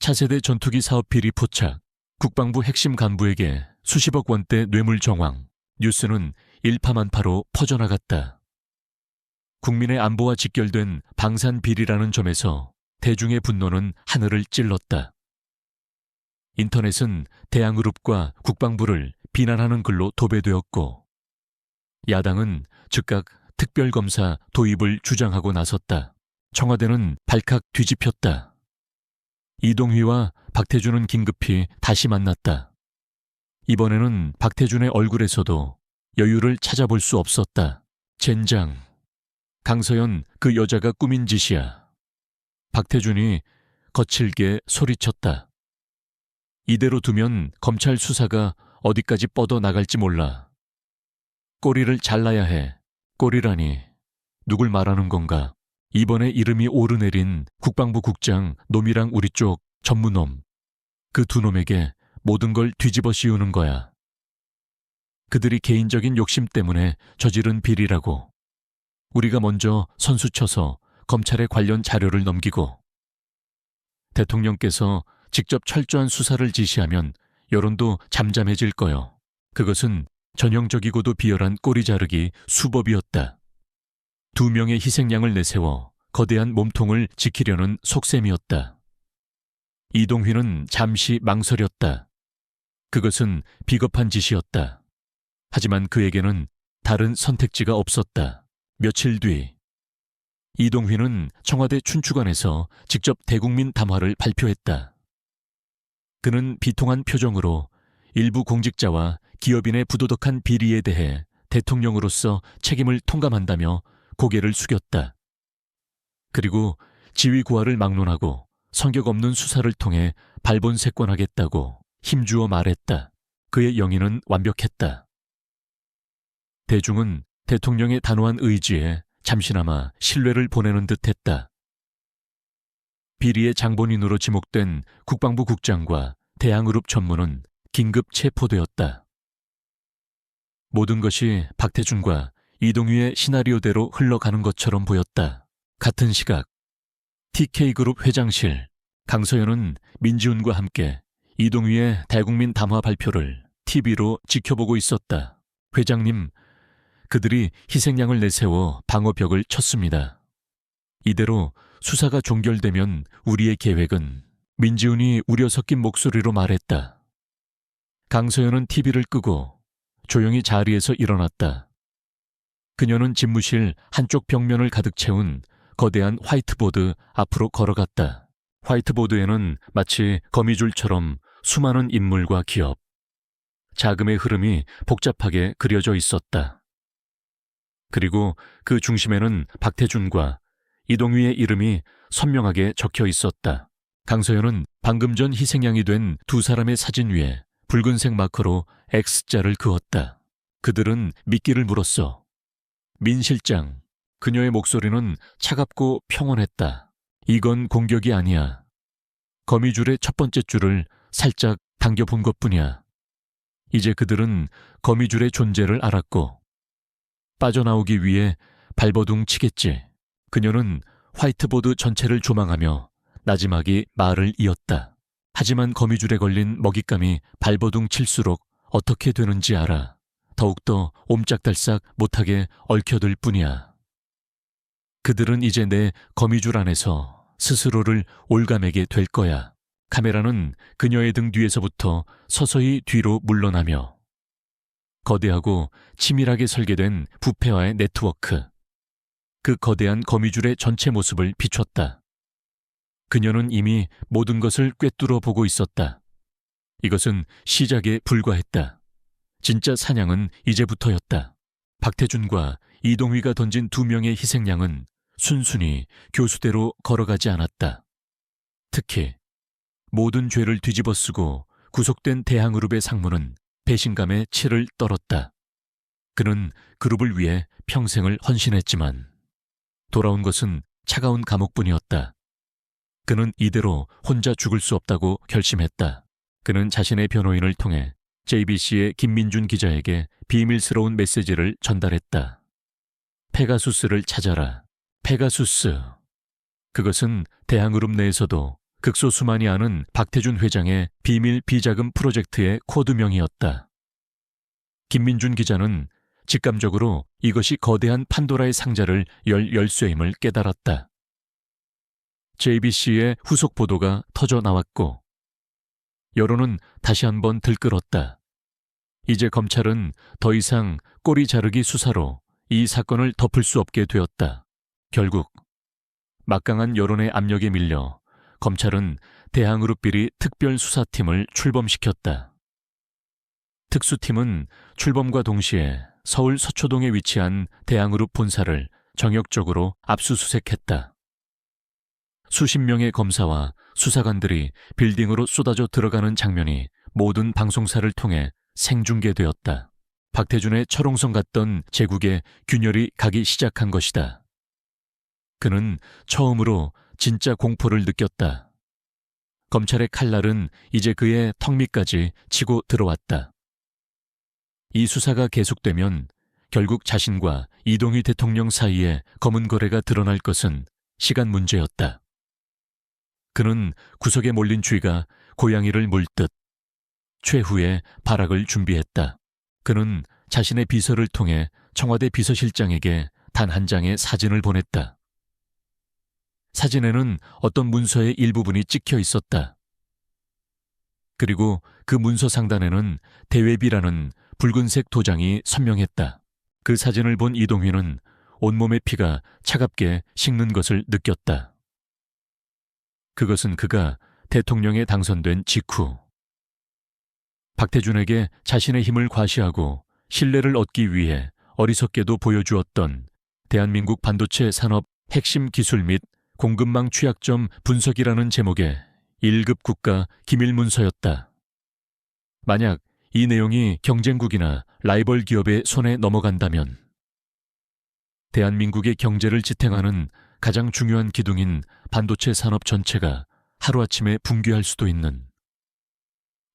Speaker 1: 차세대 전투기 사업 비리 포착, 국방부 핵심 간부에게 수십억 원대 뇌물 정황. 뉴스는 일파만파로 퍼져나갔다. 국민의 안보와 직결된 방산 비리라는 점에서 대중의 분노는 하늘을 찔렀다. 인터넷은 대항그룹과 국방부를 비난하는 글로 도배되었고 야당은 즉각 특별검사 도입을 주장하고 나섰다. 청와대는 발칵 뒤집혔다. 이동휘와 박태준은 긴급히 다시 만났다. 이번에는 박태준의 얼굴에서도 여유를 찾아볼 수 없었다. 젠장. 강서연 그 여자가 꾸민 짓이야. 박태준이 거칠게 소리쳤다. 이대로 두면 검찰 수사가 어디까지 뻗어나갈지 몰라. 꼬리를 잘라야 해. 꼬리라니. 누굴 말하는 건가? 이번에 이름이 오르내린 국방부 국장 놈이랑 우리 쪽 전무놈. 그 두 놈에게 모든 걸 뒤집어 씌우는 거야. 그들이 개인적인 욕심 때문에 저지른 비리라고. 우리가 먼저 선수 쳐서 검찰에 관련 자료를 넘기고 대통령께서 직접 철저한 수사를 지시하면 여론도 잠잠해질 거요. 그것은 전형적이고도 비열한 꼬리 자르기 수법이었다. 2명의 희생양을 내세워 거대한 몸통을 지키려는 속셈이었다. 이동휘는 잠시 망설였다. 그것은 비겁한 짓이었다. 하지만 그에게는 다른 선택지가 없었다. 며칠 뒤 이동휘는 청와대 춘추관에서 직접 대국민 담화를 발표했다. 그는 비통한 표정으로 일부 공직자와 기업인의 부도덕한 비리에 대해 대통령으로서 책임을 통감한다며 고개를 숙였다. 그리고 지위 고하를 막론하고 성격 없는 수사를 통해 발본색권하겠다고 힘주어 말했다. 그의 영의는 완벽했다. 대중은 대통령의 단호한 의지에 잠시나마 신뢰를 보내는 듯했다. 비리의 장본인으로 지목된 국방부 국장과 대항그룹 전무는 긴급 체포되었다. 모든 것이 박태준과 이동휘의 시나리오대로 흘러가는 것처럼 보였다. 같은 시각 TK그룹 회장실, 강서연은 민지훈과 함께 이동휘의 대국민 담화 발표를 TV로 지켜보고 있었다. 회장님, 그들이 희생양을 내세워 방어벽을 쳤습니다. 이대로 수사가 종결되면 우리의 계획은, 민지훈이 우려 섞인 목소리로 말했다. 강서연은 TV를 끄고 조용히 자리에서 일어났다. 그녀는 집무실 한쪽 벽면을 가득 채운 거대한 화이트보드 앞으로 걸어갔다. 화이트보드에는 마치 거미줄처럼 수많은 인물과 기업, 자금의 흐름이 복잡하게 그려져 있었다. 그리고 그 중심에는 박태준과 이동휘의 이름이 선명하게 적혀 있었다. 강서연은 방금 전 희생양이 된 두 사람의 사진 위에 붉은색 마커로 X자를 그었다. 그들은 미끼를 물었어. 민 실장, 그녀의 목소리는 차갑고 평온했다. 이건 공격이 아니야. 거미줄의 첫 번째 줄을 살짝 당겨본 것뿐이야. 이제 그들은 거미줄의 존재를 알았고 빠져나오기 위해 발버둥 치겠지. 그녀는 화이트보드 전체를 조망하며 나지막이 말을 이었다. 하지만 거미줄에 걸린 먹잇감이 발버둥 칠수록 어떻게 되는지 알아. 더욱더 옴짝달싹 못하게 얽혀들 뿐이야. 그들은 이제 내 거미줄 안에서 스스로를 올가매게 될 거야. 카메라는 그녀의 등 뒤에서부터 서서히 뒤로 물러나며 거대하고 치밀하게 설계된 부패와의 네트워크, 그 거대한 거미줄의 전체 모습을 비췄다. 그녀는 이미 모든 것을 꿰뚫어 보고 있었다. 이것은 시작에 불과했다. 진짜 사냥은 이제부터였다. 박태준과 이동휘가 던진 두 명의 희생양은 순순히 교수대로 걸어가지 않았다. 특히 모든 죄를 뒤집어쓰고 구속된 대항그룹의 상무는 배신감에 치를 떨었다. 그는 그룹을 위해 평생을 헌신했지만 돌아온 것은 차가운 감옥뿐이었다. 그는 이대로 혼자 죽을 수 없다고 결심했다. 그는 자신의 변호인을 통해 JBC의 김민준 기자에게 비밀스러운 메시지를 전달했다. 페가수스를 찾아라. 페가수스. 그것은 대항그룹 내에서도 극소수만이 아는 박태준 회장의 비밀 비자금 프로젝트의 코드명이었다. 김민준 기자는 직감적으로 이것이 거대한 판도라의 상자를 열 열쇠임을 깨달았다. JBC의 후속 보도가 터져 나왔고 여론은 다시 한번 들끓었다. 이제 검찰은 더 이상 꼬리 자르기 수사로 이 사건을 덮을 수 없게 되었다. 결국 막강한 여론의 압력에 밀려 검찰은 대항그룹 비리 특별수사팀을 출범시켰다. 특수팀은 출범과 동시에 서울 서초동에 위치한 대항그룹 본사를 정역적으로 압수수색했다. 수십 명의 검사와 수사관들이 빌딩으로 쏟아져 들어가는 장면이 모든 방송사를 통해 생중계되었다. 박태준의 철옹성 같던 제국에 균열이 가기 시작한 것이다. 그는 처음으로 진짜 공포를 느꼈다. 검찰의 칼날은 이제 그의 턱 밑까지 치고 들어왔다. 이 수사가 계속되면 결국 자신과 이동휘 대통령 사이에 검은 거래가 드러날 것은 시간 문제였다. 그는 구석에 몰린 쥐가 고양이를 물듯 최후의 발악을 준비했다. 그는 자신의 비서를 통해 청와대 비서실장에게 단 한 장의 사진을 보냈다. 사진에는 어떤 문서의 일부분이 찍혀 있었다. 그리고 그 문서 상단에는 대외비라는 붉은색 도장이 선명했다. 그 사진을 본 이동휘는 온몸의 피가 차갑게 식는 것을 느꼈다. 그것은 그가 대통령에 당선된 직후 박태준에게 자신의 힘을 과시하고 신뢰를 얻기 위해 어리석게도 보여주었던 대한민국 반도체 산업 핵심 기술 및 공급망 취약점 분석이라는 제목의 1급 국가 기밀 문서였다. 만약 이 내용이 경쟁국이나 라이벌 기업의 손에 넘어간다면 대한민국의 경제를 지탱하는 가장 중요한 기둥인 반도체 산업 전체가 하루아침에 붕괴할 수도 있는,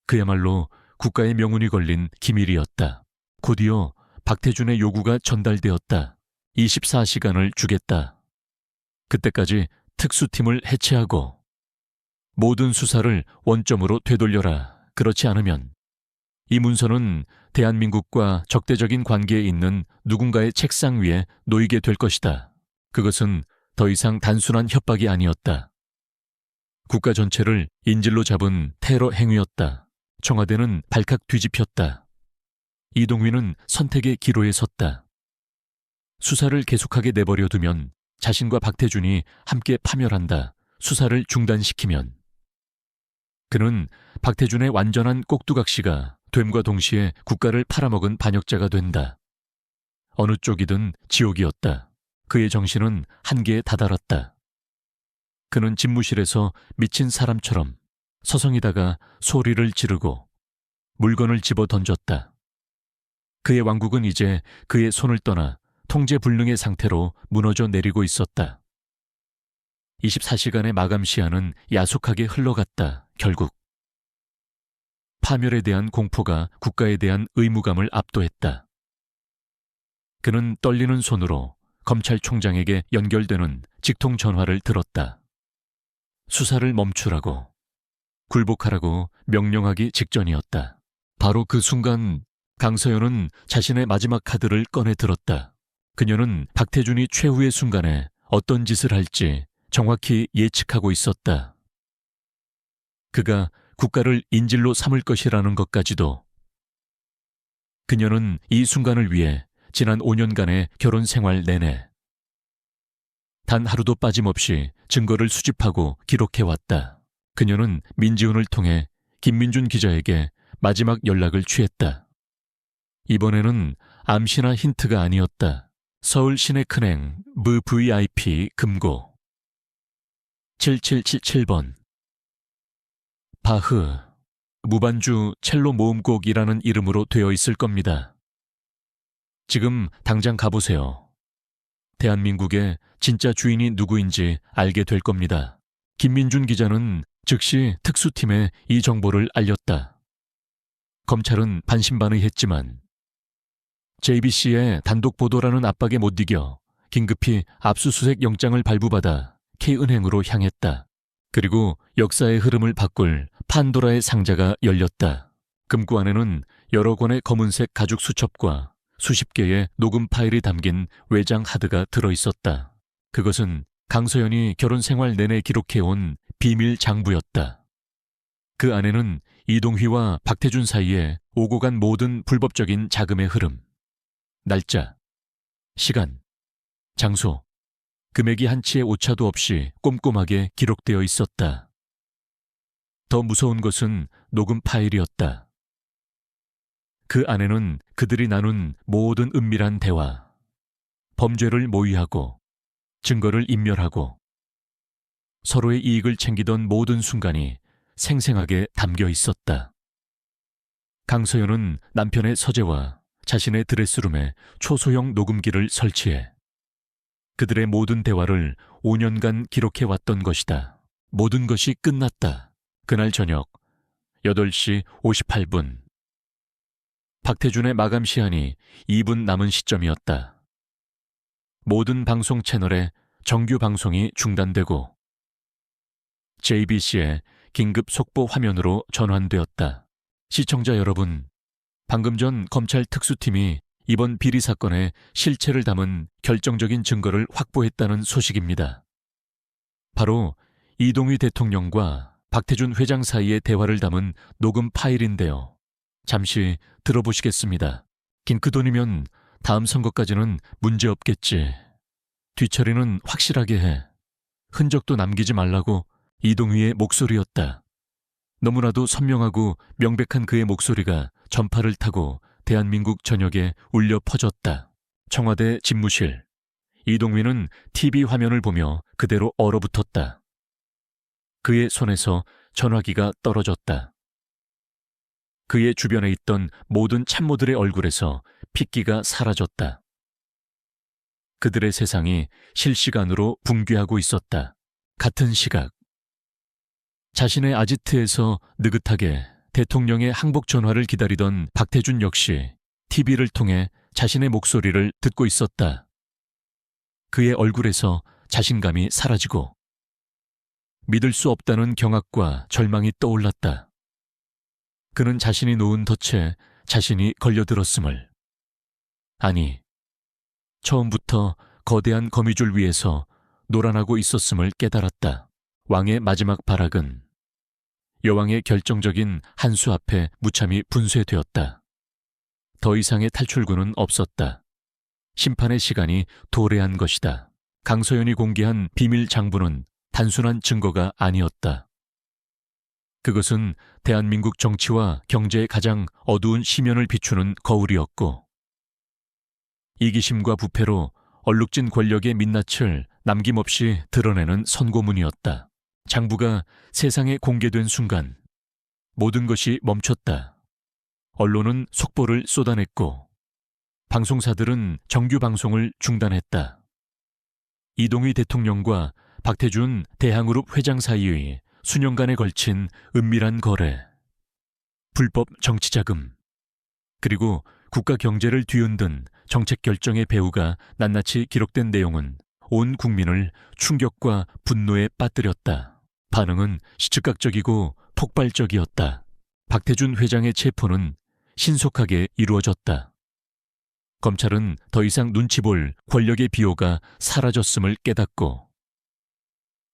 Speaker 1: 그야말로 국가의 명운이 걸린 기밀이었다. 곧이어 박태준의 요구가 전달되었다. 24시간을 주겠다. 그때까지 특수팀을 해체하고 모든 수사를 원점으로 되돌려라. 그렇지 않으면 이 문서는 대한민국과 적대적인 관계에 있는 누군가의 책상 위에 놓이게 될 것이다. 그것은 더 이상 단순한 협박이 아니었다. 국가 전체를 인질로 잡은 테러 행위였다. 청와대는 발칵 뒤집혔다. 이동휘는 선택의 기로에 섰다. 수사를 계속하게 내버려 두면 자신과 박태준이 함께 파멸한다. 수사를 중단시키면 그는 박태준의 완전한 꼭두각시가 됨과 동시에 국가를 팔아먹은 반역자가 된다. 어느 쪽이든 지옥이었다. 그의 정신은 한계에 다다랐다. 그는 집무실에서 미친 사람처럼 서성이다가 소리를 지르고 물건을 집어 던졌다. 그의 왕국은 이제 그의 손을 떠나 통제불능의 상태로 무너져 내리고 있었다. 24시간의 마감 시한은 야속하게 흘러갔다. 결국 파멸에 대한 공포가 국가에 대한 의무감을 압도했다. 그는 떨리는 손으로 검찰총장에게 연결되는 직통 전화를 들었다. 수사를 멈추라고, 굴복하라고 명령하기 직전이었다. 바로 그 순간 강서연은 자신의 마지막 카드를 꺼내 들었다. 그녀는 박태준이 최후의 순간에 어떤 짓을 할지 정확히 예측하고 있었다. 그가 국가를 인질로 삼을 것이라는 것까지도. 그녀는 이 순간을 위해 지난 5년간의 결혼 생활 내내 단 하루도 빠짐없이 증거를 수집하고 기록해왔다. 그녀는 민지훈을 통해 김민준 기자에게 마지막 연락을 취했다. 이번에는 암시나 힌트가 아니었다. 서울 시내큰행 무 VIP 금고 7777번. 바흐, 무반주 첼로 모음곡이라는 이름으로 되어 있을 겁니다. 지금 당장 가보세요. 대한민국의 진짜 주인이 누구인지 알게 될 겁니다. 김민준 기자는 즉시 특수팀에 이 정보를 알렸다. 검찰은 반신반의했지만 JBC의 단독 보도라는 압박에 못 이겨 긴급히 압수수색 영장을 발부받아 K은행으로 향했다. 그리고 역사의 흐름을 바꿀 판도라의 상자가 열렸다. 금고 안에는 여러 권의 검은색 가죽 수첩과 수십 개의 녹음 파일이 담긴 외장 하드가 들어있었다. 그것은 강서연이 결혼 생활 내내 기록해온 비밀 장부였다. 그 안에는 이동휘와 박태준 사이에 오고 간 모든 불법적인 자금의 흐름, 날짜, 시간, 장소, 금액이 한치의 오차도 없이 꼼꼼하게 기록되어 있었다. 더 무서운 것은 녹음 파일이었다. 그 안에는 그들이 나눈 모든 은밀한 대화, 범죄를 모의하고 증거를 인멸하고 서로의 이익을 챙기던 모든 순간이 생생하게 담겨 있었다. 강서연은 남편의 서재와 자신의 드레스룸에 초소형 녹음기를 설치해 그들의 모든 대화를 5년간 기록해왔던 것이다. 모든 것이 끝났다. 그날 저녁 8시 58분. 박태준의 마감 시한이 2분 남은 시점이었다. 모든 방송 채널의 정규 방송이 중단되고 JBC의 긴급 속보 화면으로 전환되었다. 시청자 여러분, 방금 전 검찰 특수팀이 이번 비리 사건의 실체를 담은 결정적인 증거를 확보했다는 소식입니다. 바로 이동휘 대통령과 박태준 회장 사이의 대화를 담은 녹음 파일인데요. 잠시 들어보시겠습니다. 긴 그 돈이면 다음 선거까지는 문제없겠지. 뒤처리는 확실하게 해. 흔적도 남기지 말라고 이동휘의 목소리였다. 너무나도 선명하고 명백한 그의 목소리가 전파를 타고 대한민국 전역에 울려 퍼졌다. 청와대 집무실. 이동휘는 TV 화면을 보며 그대로 얼어붙었다. 그의 손에서 전화기가 떨어졌다. 그의 주변에 있던 모든 참모들의 얼굴에서 핏기가 사라졌다. 그들의 세상이 실시간으로 붕괴하고 있었다. 같은 시각. 자신의 아지트에서 느긋하게 대통령의 항복 전화를 기다리던 박태준 역시 TV를 통해 자신의 목소리를 듣고 있었다. 그의 얼굴에서 자신감이 사라지고 믿을 수 없다는 경악과 절망이 떠올랐다. 그는 자신이 놓은 덫에 자신이 걸려들었음을, 아니, 처음부터 거대한 거미줄 위에서 놀아나고 있었음을 깨달았다. 왕의 마지막 발악은 여왕의 결정적인 한 수 앞에 무참히 분쇄되었다. 더 이상의 탈출구는 없었다. 심판의 시간이 도래한 것이다. 강서연이 공개한 비밀 장부는 단순한 증거가 아니었다. 그것은 대한민국 정치와 경제의 가장 어두운 시면을 비추는 거울이었고, 이기심과 부패로 얼룩진 권력의 민낯을 남김없이 드러내는 선고문이었다. 장부가 세상에 공개된 순간 모든 것이 멈췄다. 언론은 속보를 쏟아냈고 방송사들은 정규 방송을 중단했다. 이동휘 대통령과 박태준 대항그룹 회장 사이의 수년간에 걸친 은밀한 거래, 불법 정치자금, 그리고 국가 경제를 뒤흔든 정책 결정의 배후가 낱낱이 기록된 내용은 온 국민을 충격과 분노에 빠뜨렸다. 반응은 시측각적이고 폭발적이었다. 박태준 회장의 체포는 신속하게 이루어졌다. 검찰은 더 이상 눈치 볼 권력의 비호가 사라졌음을 깨닫고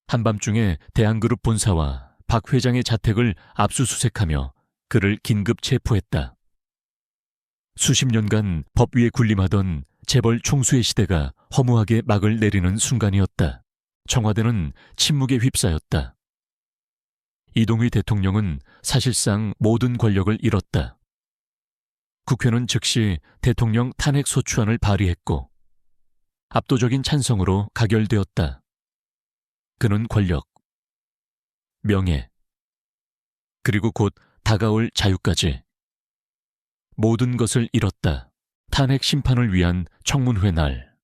Speaker 1: 한밤중에 대한그룹 본사와 박 회장의 자택을 압수수색하며 그를 긴급 체포했다. 수십 년간 법 위에 군림하던 재벌 총수의 시대가 허무하게 막을 내리는 순간이었다. 청와대는 침묵에 휩싸였다. 이동휘 대통령은 사실상 모든 권력을 잃었다. 국회는 즉시 대통령 탄핵 소추안을 발의했고 압도적인 찬성으로 가결되었다. 그는 권력, 명예, 그리고 곧 다가올 자유까지 모든 것을 잃었다. 탄핵 심판을 위한 청문회 날,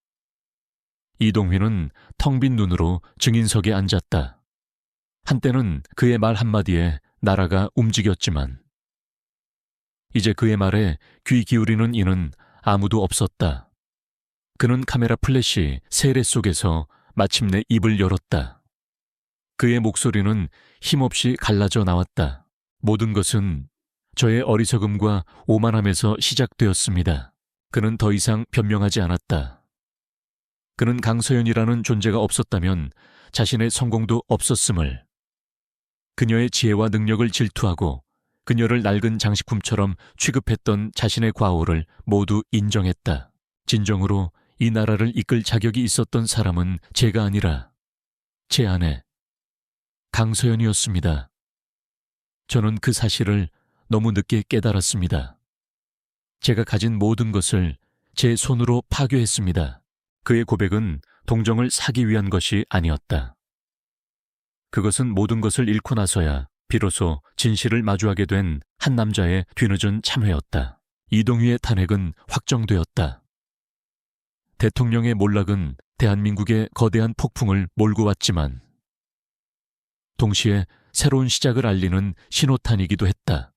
Speaker 1: 이동휘는 텅 빈 눈으로 증인석에 앉았다. 한때는 그의 말 한마디에 나라가 움직였지만 이제 그의 말에 귀 기울이는 이는 아무도 없었다. 그는 카메라 플래시 세례 속에서 마침내 입을 열었다. 그의 목소리는 힘없이 갈라져 나왔다. 모든 것은 저의 어리석음과 오만함에서 시작되었습니다. 그는 더 이상 변명하지 않았다. 그는 강서연이라는 존재가 없었다면 자신의 성공도 없었음을, 그녀의 지혜와 능력을 질투하고 그녀를 낡은 장식품처럼 취급했던 자신의 과오를 모두 인정했다. 진정으로 이 나라를 이끌 자격이 있었던 사람은 제가 아니라 제 아내 강서연이었습니다. 저는 그 사실을 너무 늦게 깨달았습니다. 제가 가진 모든 것을 제 손으로 파괴했습니다. 그의 고백은 동정을 사기 위한 것이 아니었다. 그것은 모든 것을 잃고 나서야 비로소 진실을 마주하게 된 한 남자의 뒤늦은 참회였다. 이동휘의 탄핵은 확정되었다. 대통령의 몰락은 대한민국의 거대한 폭풍을 몰고 왔지만 동시에 새로운 시작을 알리는 신호탄이기도 했다.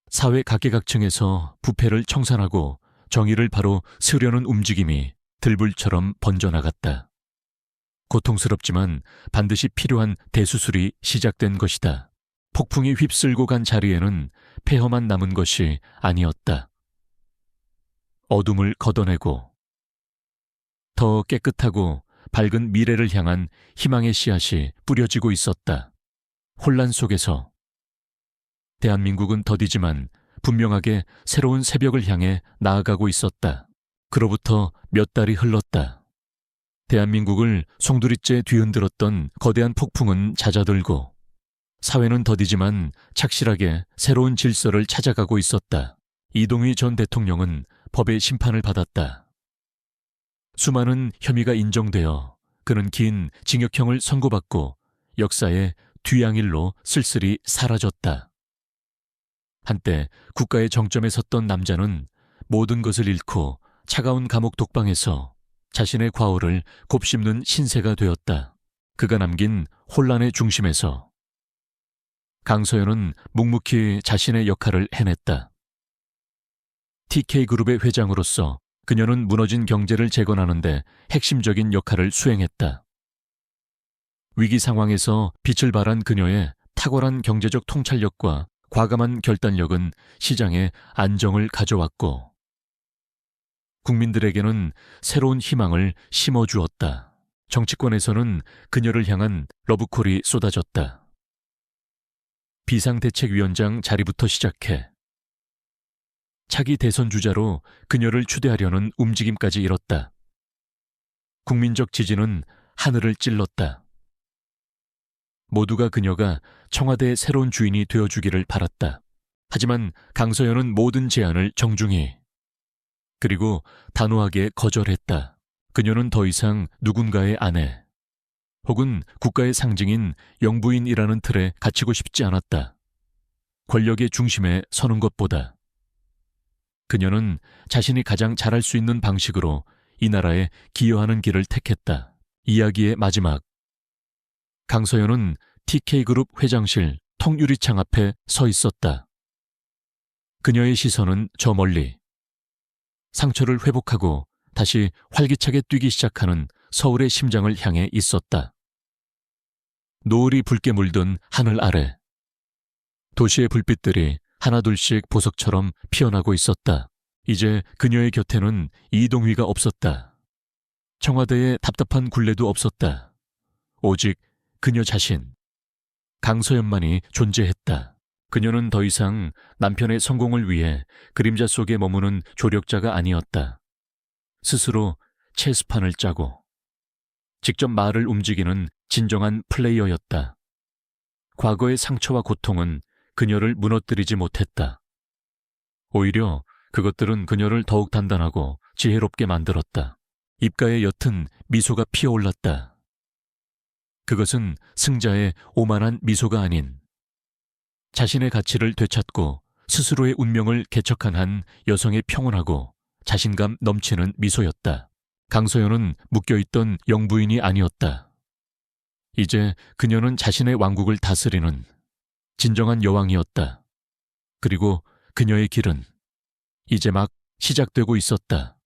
Speaker 1: 사회 각계각층에서 부패를 청산하고 정의를 바로 세우려는 움직임이 들불처럼 번져나갔다. 고통스럽지만 반드시 필요한 대수술이 시작된 것이다. 폭풍이 휩쓸고 간 자리에는 폐허만 남은 것이 아니었다. 어둠을 걷어내고 더 깨끗하고 밝은 미래를 향한 희망의 씨앗이 뿌려지고 있었다. 혼란 속에서 대한민국은 더디지만 분명하게 새로운 새벽을 향해 나아가고 있었다. 그로부터 몇 달이 흘렀다. 대한민국을 송두리째 뒤흔들었던 거대한 폭풍은 잦아들고 사회는 더디지만 착실하게 새로운 질서를 찾아가고 있었다. 이동휘 전 대통령은 법의 심판을 받았다. 수많은 혐의가 인정되어 그는 긴 징역형을 선고받고 역사의 뒤양일로 쓸쓸히 사라졌다. 한때 국가의 정점에 섰던 남자는 모든 것을 잃고 차가운 감옥 독방에서 자신의 과오를 곱씹는 신세가 되었다. 그가 남긴 혼란의 중심에서 강서연은 묵묵히 자신의 역할을 해냈다. TK그룹의 회장으로서 그녀는 무너진 경제를 재건하는 데 핵심적인 역할을 수행했다. 위기 상황에서 빛을 발한 그녀의 탁월한 경제적 통찰력과 과감한 결단력은 시장에 안정을 가져왔고 국민들에게는 새로운 희망을 심어주었다. 정치권에서는 그녀를 향한 러브콜이 쏟아졌다. 비상대책위원장 자리부터 시작해 차기 대선 주자로 그녀를 추대하려는 움직임까지 일었다. 국민적 지지는 하늘을 찔렀다. 모두가 그녀가 청와대의 새로운 주인이 되어주기를 바랐다. 하지만 강서연은 모든 제안을 정중히 그리고 단호하게 거절했다. 그녀는 더 이상 누군가의 아내 혹은 국가의 상징인 영부인이라는 틀에 갇히고 싶지 않았다. 권력의 중심에 서는 것보다 그녀는 자신이 가장 잘할 수 있는 방식으로 이 나라에 기여하는 길을 택했다. 이야기의 마지막. 강서연은 TK그룹 회장실 통유리창 앞에 서 있었다. 그녀의 시선은 저 멀리. 상처를 회복하고 다시 활기차게 뛰기 시작하는 서울의 심장을 향해 있었다. 노을이 붉게 물든 하늘 아래. 도시의 불빛들이 하나둘씩 보석처럼 피어나고 있었다. 이제 그녀의 곁에는 이동휘가 없었다. 청와대의 답답한 굴레도 없었다. 오직 그녀 자신, 강서연만이 존재했다. 그녀는 더 이상 남편의 성공을 위해 그림자 속에 머무는 조력자가 아니었다. 스스로 체스판을 짜고 직접 말을 움직이는 진정한 플레이어였다. 과거의 상처와 고통은 그녀를 무너뜨리지 못했다. 오히려 그것들은 그녀를 더욱 단단하고 지혜롭게 만들었다. 입가에 옅은 미소가 피어올랐다. 그것은 승자의 오만한 미소가 아닌 자신의 가치를 되찾고 스스로의 운명을 개척한 한 여성의 평온하고 자신감 넘치는 미소였다. 강서연은 묶여있던 영부인이 아니었다. 이제 그녀는 자신의 왕국을 다스리는 진정한 여왕이었다. 그리고 그녀의 길은 이제 막 시작되고 있었다.